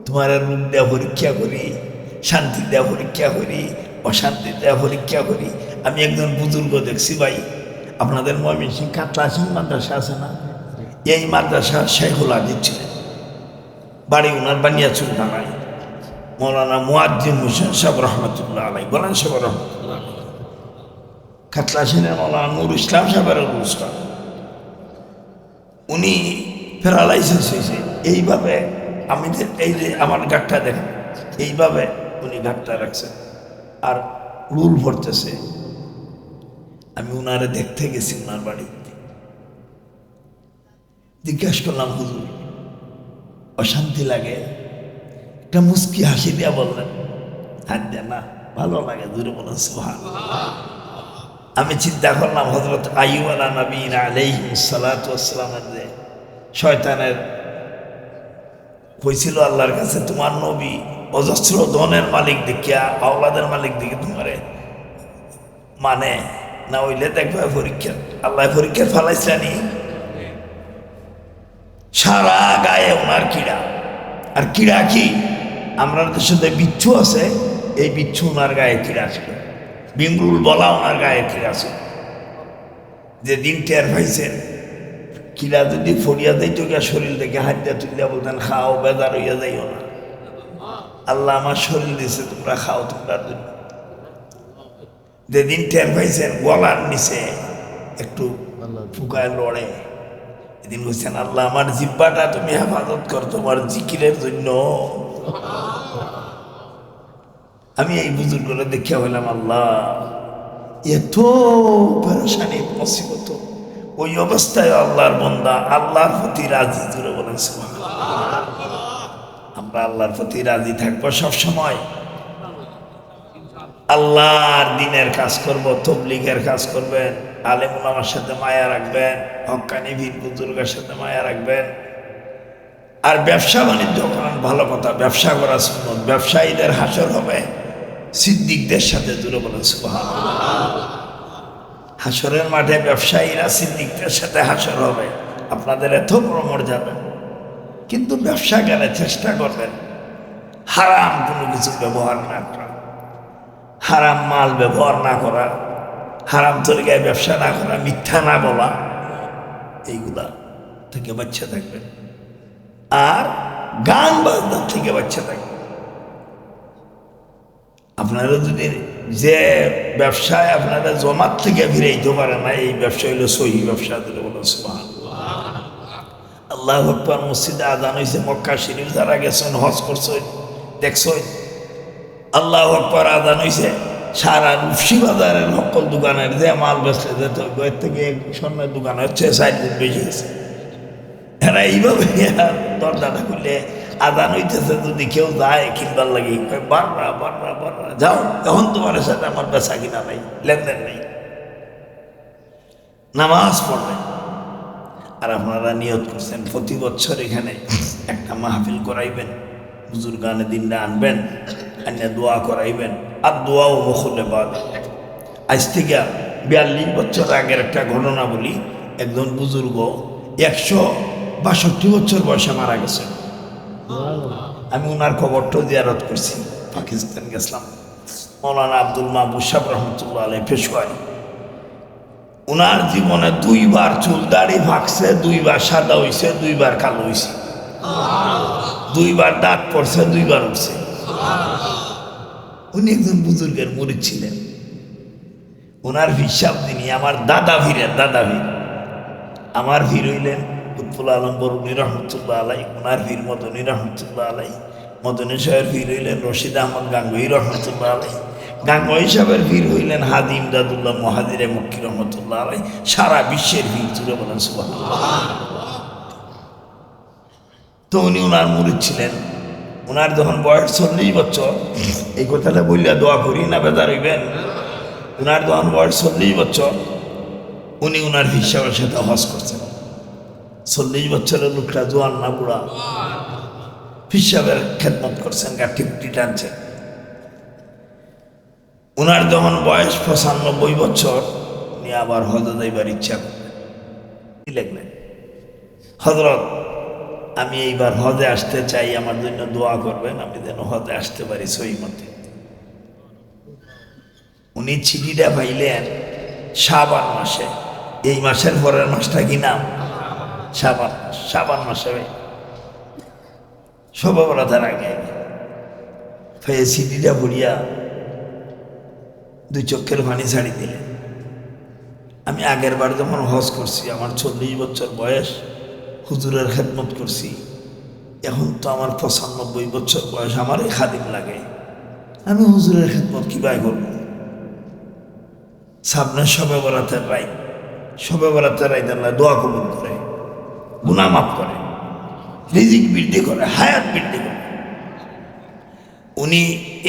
তোমার রূপ দেওয়া পরীক্ষা করি, শান্তি দেওয়া পরীক্ষা করি, অশান্তি দেওয়া পরীক্ষা করি। আমি একজন বুজুর্গ দেখছি ভাই, আপনাদের ময়মনসিংহ কাতলাসিং মাদ্রাসা আছে না, এই মাদ্রাসা শেখুল আজিজ ছিলেন, বাড়ি ওনার বানিয়াচুল থানায়। মৌলানা মুয়াজ্জিম হোসেন সাহেব রহমতুল্লাহ আলাই, বলেন সাহেব রহমতুল্লাহ। কাতলাসিনের মৌলানা নুর ইসলাম সাহেবের অনুষ্ঠান, উনি প্যারালাইসিস হয়েছে এইভাবে। আমি যে এই যে আমার গাঁটটা দেখেন, এইভাবে উনি গাঁটটা রাখছেন আর রুল ভরতেছে। আমি উনারে দেখতে গেছি উনার বাড়িতে, জিজ্ঞাসা করলাম, হুজুর অশান্তি লাগে? একটা মুস্কি হাসি দিয়া বললেন, হাত দেয় না, ভালো লাগে, দূরে বলেন সুবহানাল্লাহ। আমি চিন্তা করলাম, হযরত আইয়ুব আলা নবীনা আলাইহিস সালাতু ওয়াস সালামের যে শয়তানের কইছিল আল্লাহর কাছে, তোমার নবী অজস্র ধনের মালিক দেখিয়া, আওলাদের মালিক দেখে তোমারে মানে না, হইলে দেখবে পরীক্ষা, আল্লাহ পরীক্ষা ফালাইছানি। সারা গায়ে ওনার কিড়া। আর কিড়া কি, আমরা দেশে বিচ্ছু আছে, এই বিচ্ছু ওনার গায়ে কিড়া ছিল। বিমরুল বলা ওনার গায়ে কিড়া ছিল। যেদিন টের পাইছেন কিলা যদি ফরিয়া দেয় তো শরীর থেকে হাত দিয়ে তুলিয়া বলতেন, খাও, বেজার হইয়া যাইও না, আল্লাহ আমার শরীর দিয়েছে, তোমরা খাও তোমরা জন্য। যেদিন টের পাইছেন গলার নিচে একটু ফুকায় লড়ে, এদিন বলছেন, আল্লাহ আমার জিব্বাটা তুমি হেফাজত কর তোমার জিকিরের জন্য। আমি এই বুজুর্গরা দেখিয়া হইলাম, আল্লাহ এত পেরেশানি মুসিবত, ওই অবস্থায় আল্লাহর বান্দা আল্লাহর প্রতি রাজি, জুড়ে বলেন সুবহানাল্লাহ। আমরা আল্লাহর প্রতি রাজি থাকবো সবসময়, আল্লাহর দিনের কাজ করব, তবলিগের কাজ করবেন, আলেম উলামার সাথে মায়া রাখবেন, হক্কানি বীর বুজুর্গের সাথে মায়া রাখবেন। আর ব্যবসা বাণিজ্য করেন, ভালো কথা, ব্যবসা করা সুন্নত। ব্যবসায়ীদের হাসর হবে সিদ্দিকদের সাথে, জুড়ে বলেন সুবহানাল্লাহ। হাসরের মাঠে ব্যবসায়ীরা সিদ্দিকদের সাথে হাসর হবে। আপনাদের এত বড় মর্যাদা, কিন্তু ব্যবসা গেলে চেষ্টা করবেন হারাম কোনো কিছু ব্যবহার না করা, হারাম মাল ব্যবহার না করা, হারাম তরিকায় ব্যবসা না করা, মিথ্যা না বলা, এইগুলা থেকে বাচ্চা থাকবেন। আর গান বাজনার থেকে বাচ্চা থাকবেন। আপনারা যদি যে ব্যবসায় আপনারা জমাত থেকে ফিরাইতে পারে না, এই ব্যবসা হইল সহি ব্যবসা, দিলে বলেন সুবহানাল্লাহ। আল্লাহু আকবার। মসজিদে আযান হইছে, মক্কা শরীফ যারা গেছেন, হজ করছেন, দেখছেন, আল্লাহু আকবার আযান হইছে, সারা রূপসী বাজারের সকল দোকানের যে মাল বেচতে যেত, এর থেকে স্বর্ণের দোকান হচ্ছে 4 গুণ বেশি গেছে। এরা এইভাবে দরজাটা খুলে আদান হইতেছে, যদি কেউ যায় কিনবার লাগে, বাররা বাররা বাররা যাও, এখন তোমার সাথে আমার বেচা কিনা নাই, লেনদেন নেই। নামাজ পড়বে, আর আপনারা নিয়ত করছেন প্রতি বছর এখানে একটা মাহফিল করাইবেন, হুজুর গানে দিনটা আনবেন, আনিয়া দোয়া করাইবেন, আর দোয়াও মখলে বাদ। আজ থেকে 42 বছর আগের একটা ঘটনা বলি। একজন বুজুর্গ 162 বছর বয়সে মারা গেছে। আমি ওনার খবরটা জিয়ারত করছি, পাকিস্তান গেছিলাম। মৌলানা আব্দুল মাহবুব সাহেব রহমতুল্লাহ আলাইহি পেশওয়ারি। ওনার জীবনে 2 বার চুল দাড়ি ভাগছে, 2 বার সাদা হয়েছে, 2 বার কালো হয়েছে, 2 বার দাঁত পড়ছে, 2 বার উঠছে। উনি একজন বুজুর্গের মুরিদ ছিলেন। ওনার হিসাব তিনি আমার দাদা ভীরের দাদা ভীর। আমার ভীর হইলেন উৎফুল আলম বরুণী রহমতুল্লাহ আলাই, ওনার ভীর মদনী রহমতুল্লাহ আলাই। মদনী সাহেবের ভীর হইলেন রশিদ আহমদ গাঙ্গুই রহমতুল্লাহ আলাই। গাঙ্গুই সাহেবের ভীর হইলেন হাদি ইমদাদুল্লাহ মহাজিরে মক্কি রহমতুল্লাহ আলাই। সারা বিশ্বের ভীর জুড়ে বলেন সুবহানাল্লাহ। তো উনি ওনার মুরিদ ছিলেন। ওনার যখন বয়স 40 বছর, এই কথাটা বললে দোয়া করি না বেদার হইবেন। ওনার যখন বয়স 40 বছর, উনি ওনার হিসাবের সাথে হজ করছেন। 40 বছরের লোকটা জোয়ান না বুড়া, হিসাবের খেদমত করছেন, গাঠি গুটি টানছেন। ওনার যখন বয়স 95 বছর, উনি আবার হজে যাইবার ইচ্ছা করলেন। কি লিখলেন, হযরত আমি এইবার হজে আসতে চাই, আমার জন্য দোয়া করবেন, আমি যেন হজে আসতে পারি সহি মতে। উনি চিঠিটা পাইলেন শাবান মাসে। এই মাসের পরের মাসটা কি নাম? শাবান মাস। শাবান মাসে শবে বরাতের আগে ফেয়ে চিঠিটা পড়িয়া 2 চোখের পানি ছাড়ি দিলেন। আমি আগের বার যখন হজ করছি, আমার 40 বছর বয়স, হুজুরের খেদমত করছি। এখন তো আমার 95 বছর বয়স, আমারই খাদিম লাগে। আমি হুজুরের খেদমত কিভাবে করব? সামনে শবে বরাতের রাত, শবে বরাতের রাত আল্লাহ দোয়া কবুল করে, গুনাহ মাফ করে, রিজিক বৃদ্ধি করে, হায়াত বৃদ্ধি করে। উনি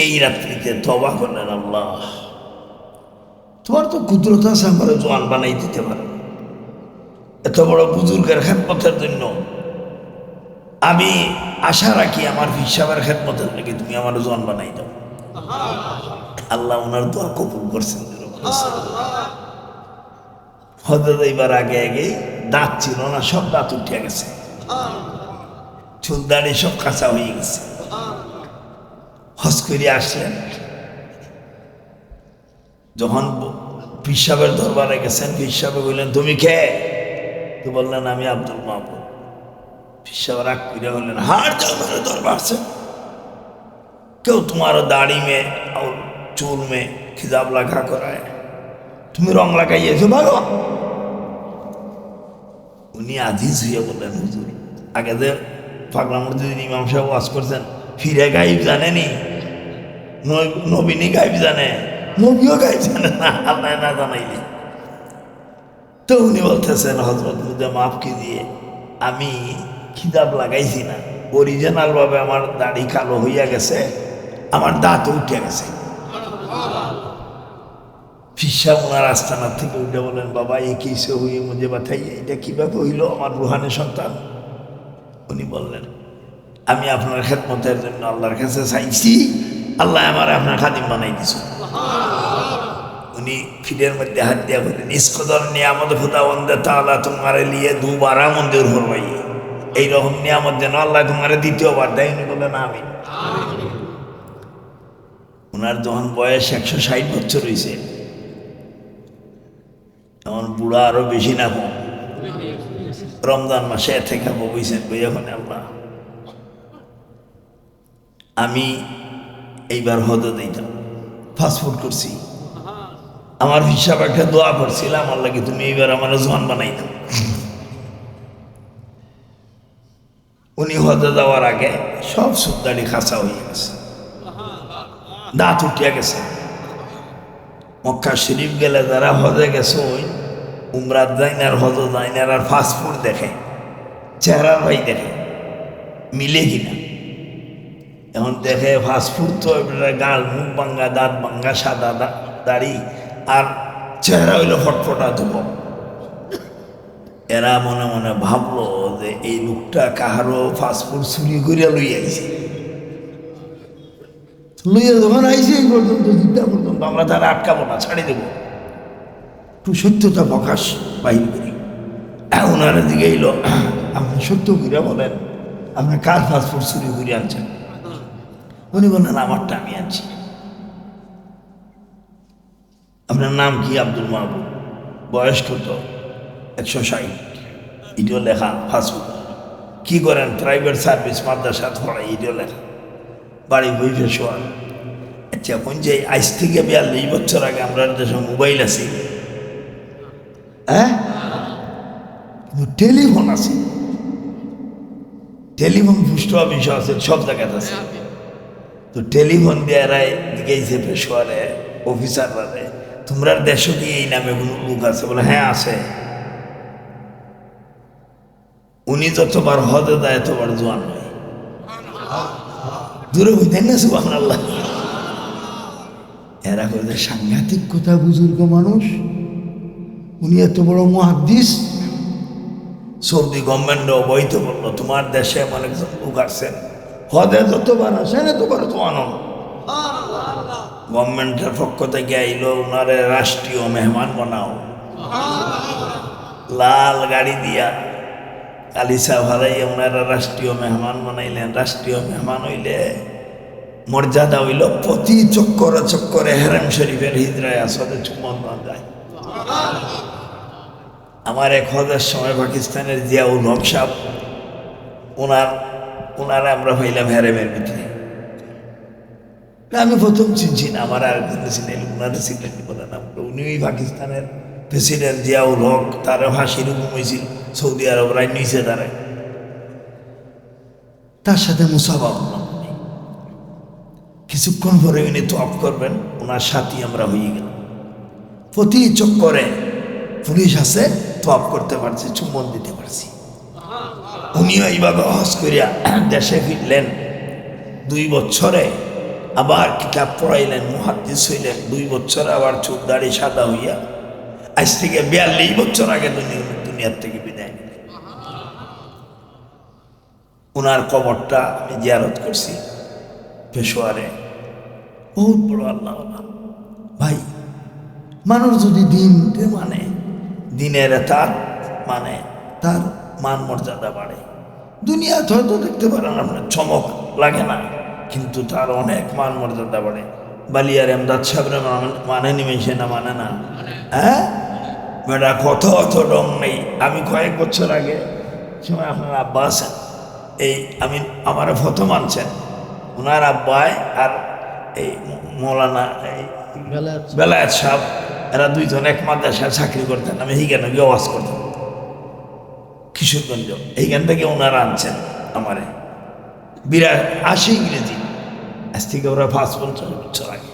এই রাত্রিতে তওবা করলেন, আল্লাহ তোমার তো কুদরত আছে, আমার জোয়ান বানাই দিতে পারো। এত বড় বুজুর্গের খেদমতের জন্য আমি আশা রাখি, আমার হিসাবের খেদমতের লেগে তুমি আমার জোয়ান বানাই দাও। আল্লাহ ওনার দোয়া কবুল করছেন। হজে যাইবার আগে আগে দাঁত ছিল না, সব দাঁত উঠে গেছে, চুল দাড়ি সব কাঁচা হয়ে গেছে। হজ করে আসলেন, যখন পিসাবের দরবারে গেছেন, পিসাবে বললেন তুমি কে? তো বললেন আমি আব্দুল মাহবুব। পিসাব রাগ করে বললেন হার যাও, মেরে দরবার আছে, কেউ তোমার দাড়ি মে और চুল মে খিজাব লাগা করায়, তুমি রং লাগাইয়েছো ভালো। উনি আজিজ হইয়া বললেন হুজুর, আগে যে পাগলা মসজিদের ইমাম সাহেব ওয়াজ করছেন, ফিরে গাইব জানেনি, নবীনী গাইব জানে, নবীও গাইব জানে না, আল্লাহ না জানাইলে। তো উনি বলতেছেন হজরত মুঝে মাফ কি দিয়ে, আমি খিতাব লাগাইছি না, অরিজিনাল ভাবে আমার দাড়ি কালো হইয়া গেছে, আমার দাঁত উঠে গেছে। ফিসা ওনার আস্তানার থেকে উঠে বলেন বাবা এ কিসে হইয়ে মুঝে বাতাইয়ে, এটা কিভাবে হইল আমার রুহানি সন্তান? উনি বললেন আমি আপনার খেদমতের জন্য আল্লাহর কাছে চাইছি, আল্লাহ আমার আপনার খাদিম বানাই দিছে। উনি ফিরের মধ্যে হাত দিয়া বলেন ইসকদর নিয়ামত খুদা বন্দে তাআলা তোমারে লিয়ে দুবারা মন্দির ফরমাই, এইরকম নিয়ামত যেন আল্লাহ তোমারে দ্বিতীয়বার দেয়। উনি বললেন আমিন। ওনার যখন বয়স 160 বছর হয়েছে, তখন বুড়া আরো বেশি না কম। রমজান মাসে থেকে বইছেন, বই এখন আল্লাহ আমি এইবার হজে দিতাম, ফাস্টফুড করছি, আমার হিসাব একটা দোয়া করছিলাম আল্লাহ কি তুমি এইবার আমার জোয়ান বানাই দাও। উনি হজে যাওয়ার আগে সব সুদাড়ি খাসা হয়ে গেছে, দাঁত উঠিয়া গেছে। মক্কা শরীফ গেলে যারা হজে গেছে, ওই উমরাত যাইনার হজ যাইনার আর ফাস্টফুড দেখে, চেহারার ভাই দেখে মিলে কিনা। এখন দেখে ফাস্টফুড তো গাল মুখ ভাঙ্গা, দাঁত ভাঙ্গা, সাদা দাড়ি, আর চেহারা হইলো ফটফটা ধুব। এরা মনে মনে ভাবলো যে এই লোকটা কাহারও পাসপোর্ট চুরি করিয়া লইয়া আইছে। লইয়া যখন আইছে এই পর্যন্ত জিজ্ঞা পর্যন্ত আমরা তারা আটকাবো না, ছাড়ি দেবো, একটু সত্যতা প্রকাশ বাহির করি। ওনার দিকে এলো, আপনি সত্য করিয়া বলেন আপনি কার পাসপোর্ট চুরি করে আনছেন? উনি বললেন আমারটা আমি আনছি। আপনার নাম কি? আব্দুল মাহবুব। বয়স কত? 160। এটিও লেখা পাসপোর্ট। কি করেন? প্রাইভেট সার্ভিস, মাদ্রাসা পড়াই, এটিও লেখা। বাড়ি বই পেশোয়ার। আচ্ছা, এখন যে আজ থেকে 42 বছর আগে আমরা দেশে মোবাইল আছে, হ্যাঁ, টেলিফোন আছে, টেলিফোন পুষ্ট অফিস আছে, সব জায়গাতে আছে। তো টেলিফোন দিয়ে গেছে পেশোয়ারে অফিসাররা, তোমরা দেশ কি এই নামে কোনো লোক আছে? বলে হ্যাঁ আছে। উনি যতবার হদে দেয় এতবার জোয়ান হয়। দূরে বুঝতেন না সুবহানাল্লাহ। এরা বলছে সাংঘাতিক কথা, বুজুর্গ মানুষ, উনি এত বড় মুহাদ্দিস। সৌদি গভর্নমেন্ট অবৈধ বললো তোমার দেশে এমন একজন লোক আছেন, হদে যতবার আসেন এতবার জোয়ান হন। গভর্নমেন্টের পক্ষ থেকে আইলো, ওনারে রাষ্ট্রীয় মেহমান বানাও। লাল গাড়ি দিয়া কালিসা ভালাই ওনারা রাষ্ট্রীয় মেহমান বানাইলেন। রাষ্ট্রীয় মেহমান হইলে মর্যাদা হইল প্রতি চক্করে চক্করে হেরেম শরীফের হিজরায় আসলে চুম্বন যায়। আমার এক হজের সময় পাকিস্তানের জিয়াউল হক সাহেব, ওনারা আমরা হইলাম হেরেমের ভিতরে। আমি প্রথম চিনছি না, আমার আর চিনেন, ওনারা চিনলেন বলে না। উনি পাকিস্তানের প্রেসিডেন্ট জিয়াউল হক, তার হাসির হুকুম হয়েছিল সৌদি আরব রায় নিচে দাঁড়ায়, তার সাথে মুসাফা করলাম। কিছুক্ষণ পরে উনি তো অফ করবেন, ওনার সাথী আমরা হয়ে গেলাম। প্রতি চক্করে পুলিশ আছে, তো অফ করতে পারছি, চুম্বন দিতে পারছি। উনিও এইভাবে হজ করিয়া দেশে ফিরলেন। 2 বছরে আবার কিতাব পড়াইলেন, মুহাদ্দিস হইলেন। 2 বছর আবার চুল দাড়ি সাদা হইয়া আজ থেকে 42 বছর আগে দুনিয়ার থেকে বিদায় নিলেন। ওনার কবরটা আমি জিয়ারত করছি পেশোয়ারে। বহুত বড় আল্লাহ ভাই। মানুষ যদি দিন মানে দিনের তার মানে তার মান মর্যাদা বাড়ে। দুনিয়াতে হয়তো দেখতে পারেন আপনার চমক লাগে না, কিন্তু তার অনেক মান মর্যাদা বাড়ে। বালিয়ার এমদাদ সাহেবরা মানে নিমেষে না, মানে না, হ্যাঁ বেটা কত অত রং নেই। আমি কয়েক বছর আগে সময় আপনার আব্বা আছেন, এই আমি আমার প্রথম আনছেন ওনার আব্বায় আর এই মৌলানা এই বেলায়েত সাহেব, এরা দুইজন এক মাদ্রাসায় চাকরি করতেন। আমি এইখানে গিয়ে ওয়াজ করতাম কিশোরগঞ্জ, এইখান থেকে ওনারা আনছেন আমারে 82 ইংরেজি। আজ থেকে ওরা 55 বছর আগে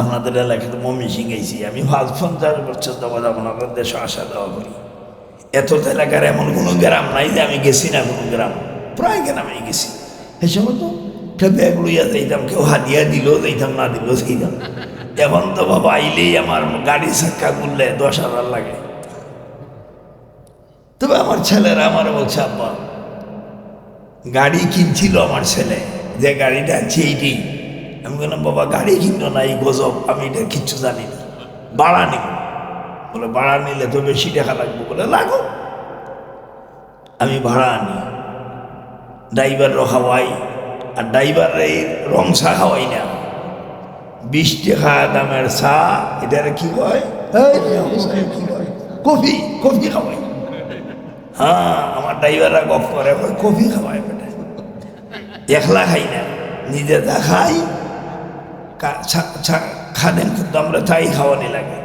আপনাদের এলাকাতে মমি শিখাইছি আমি। 55 বছর দেওয়া যাবো না, আপনার দেশে আসা দেওয়া করি। এত এলাকার এমন কোনো গ্রাম নাই যে আমি গেছি না, কোনো গ্রাম প্রায় গ্রামে গেছি। এই সময় তো ব্যাগ লইয়া যাইতাম, কেউ হাদিয়া দিল যাইতাম, না দিল যাইতাম। এখন তো বাবা আইলেই আমার গাড়ি চাক্কা করলে 10,000 লাগে। তবে আমার ছেলেরা আমার বলছে আব্বা গাড়ি কিনছিল আমার ছেলে, যে গাড়িটা আছে এইটি। আমি বললাম বাবা গাড়ি কিনলো না, এই গজব, আমি এটা কিচ্ছু জানি না, ভাড়া নিব। বলে ভাড়া নিলে তো বেশি টাকা লাগবে। বলে লাগো, আমি ভাড়া আনি, ড্রাইভার খাওয়াই, আর ড্রাইভার এই রং চা খাওয়াই না। 20 টাকা দামের চা, এটার কি কয়, কি কয়, কফি, কফি খাওয়াই। হ্যাঁ, আমার ড্রাইভাররা গপ করে, কফি খাওয়াই বেটা। একলা খাই না, নিজে যা খাই খাদেন, কিন্তু আমরা তাই খাওয়ানি লাগে।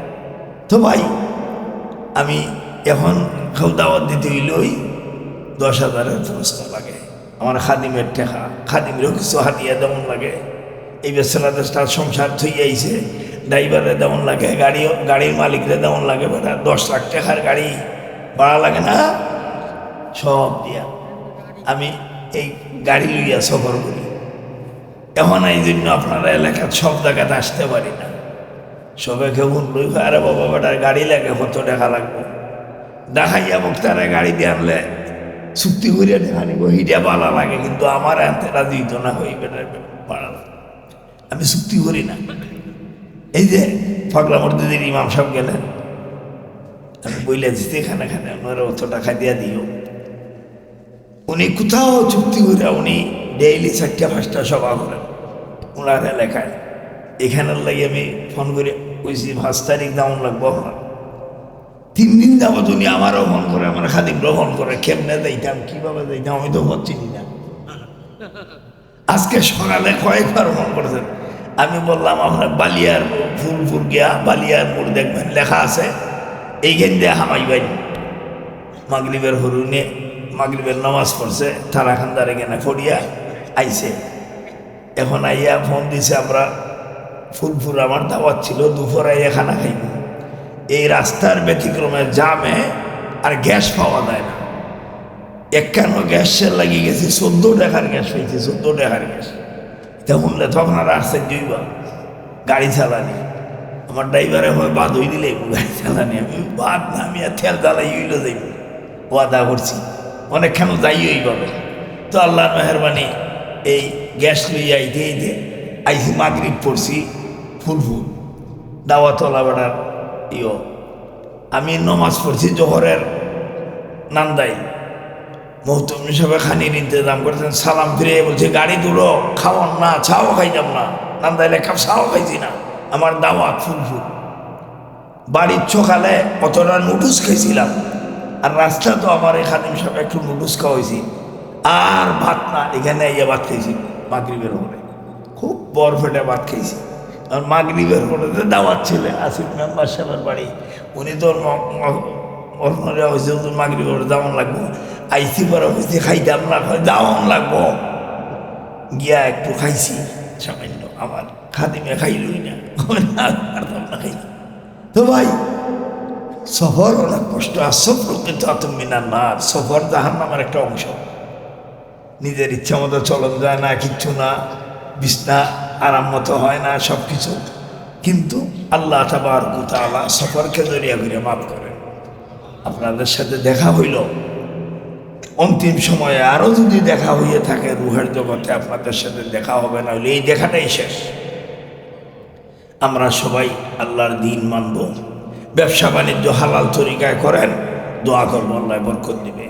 তো ভাই আমি এখন খাও দাওয়াত দিতে হইলে ওই 10,000-এর পুরস্কার লাগে। আমার খাদিমের টেকা, খাদিমেরও কিছু হাতিয়া যেমন লাগে। এই বেচারাদের তার সংসার থইয়ে আইছে, ড্রাইভারের যেমন লাগে, গাড়ির মালিকদের যেমন লাগে। বেটা 10 লাখ টাকার গাড়ি ভাড়া লাগে না, সব দিয়া আমি এই গাড়ি লইয়া সফর করি। এখন এই জন্য আপনারা এলাকার সব জায়গাতে আসতে পারি না। সবে কেমন লই, আরে বাবা বেটার গাড়ি লাগে, কত টাকা লাগবে। দেখাইয়া বক্তারা গাড়ি দিয়ে আনলে চুক্তি করিয়া দেখা নিব, হিটা ভালো লাগে, কিন্তু আমার হাতে রাজি হইতো না, হইবে পারা না, আমি চুক্তি করি না। এই যে পাগলা মসজিদের ইমাম সাহেব গেলেন, আমি বইলে দিতে এখানে এখানে ওনারা অত টাকা দিয়া দিও, উনি কোথাও চুক্তি করে উনি ডেইলি 4টা-5টা সভা করেন ওনার এলাকায়। এখানের লাগে আমি ফোন করে কইছি 5 তারিখ যেমন লাগবো আপনার, 3 দিন যাবত উনি আমারও ফোন করে, আমার খাদিম গ্রহণ করে, কেমনে যাইতাম কিভাবে যাইতাম আমি তো চিনি না। আজকে সকালে কয়েকবার ফোন করেছেন, আমি বললাম আপনার বালিয়ার ফুলপুর গিয়া বালিয়ার মোড় দেখবেন লেখা আছে, এইখান দিয়ে হামাইবেন। মাগরিবের হরুনে মাগরিবের নামাজ পড়ছে, তারা খান্দারে কেনা ফড়িয়া আইছে। এখন আইয়া ফোন দিছে, আমরা ফুলপুর আমার দাওয়াত ছিল, দুপুর আইয়া খানা খাইব। এই রাস্তার ব্যতিক্রমে জামে আর গ্যাস পাওয়া যায় না, একখানো গ্যাসের লাগিয়ে গেছে, 14 টাকার গ্যাস পাইছে, 14 টাকার গ্যাস। এটা শুনলে তখন আর আসছে জৈবা গাড়ি চালানি, আমার ড্রাইভারে হয় বাদ হয়ে দিলে গাড়ি চালানি, আমি বাদ না, আমি আর তেল জ্বালাই হইল যাইব, ওয়াদা করছি অনেকখানো যাই ওইভাবে। তো আল্লাহর মেহরবানি এই গ্যাস লইয়া আইতে আইতে আইসি, মাগরিব পড়ছি ফুলফুল দাওয়াতলা বেড়ার ইয়, আমি নমাজ পড়ছি জোহরের নান্দাই। মহতুম হিসাবে খানির ইন্তজাম করেছেন, সালাম ফিরে বলছে গাড়ি দূরো, খাওয়ান না, ছাও খাইতাম না, নান্দাইলে ছাও খাইছি না, আমার দাওয়াত ফুলফুল। বাড়ির সকালে কতটা নুডলস খাইছিলাম, আর রাস্তা তো আমার এই খাদিম সাহেব একটু নুডলস খাওয়াইছি, আর ভাত না, এখানে ইয়ে ভাত খাইছি মাগরিবের পরে, খুব বরফেটে ভাত খাইছি। আর মাগরিবের পরে দাওয়াত ছিল, আসিফ মেম্বার সাহেবের বাড়ি, উনি তো হয়েছে তোর মাগরিবের দাওয়ান লাগবো, আইসি পরে হয়েছে খাইতাম না, দাওয়ান লাগবো, গিয়া একটু খাইছি সামান্য, আমার খাদিমে খাইলই না, খাই। তো ভাই সফর অনেক কষ্ট, আর সফর কিন্তু আতমিনার না, সফর জাহান্নামের একটা অংশ। নিজের ইচ্ছা মতো চলন যায় না, কিচ্ছু না, বিছনা আরাম মতো হয় না, সব কিছু, কিন্তু আল্লাহ তাবারক ওয়া তাআলা সফরকে জরিয়া করে মাফ করেন। আপনাদের সাথে দেখা হইল, অন্তিম সময়ে আরও যদি দেখা হইয়ে থাকে রুহের জগতে, আপনাদের সাথে দেখা হবে না হলে এই দেখাটাই শেষ। আমরা সবাই আল্লাহর দিন মানব, ব্যবসা বাণিজ্য হালাল তরিকায় করেন, দোয়া করবো আল্লাহ বরকত দিবে।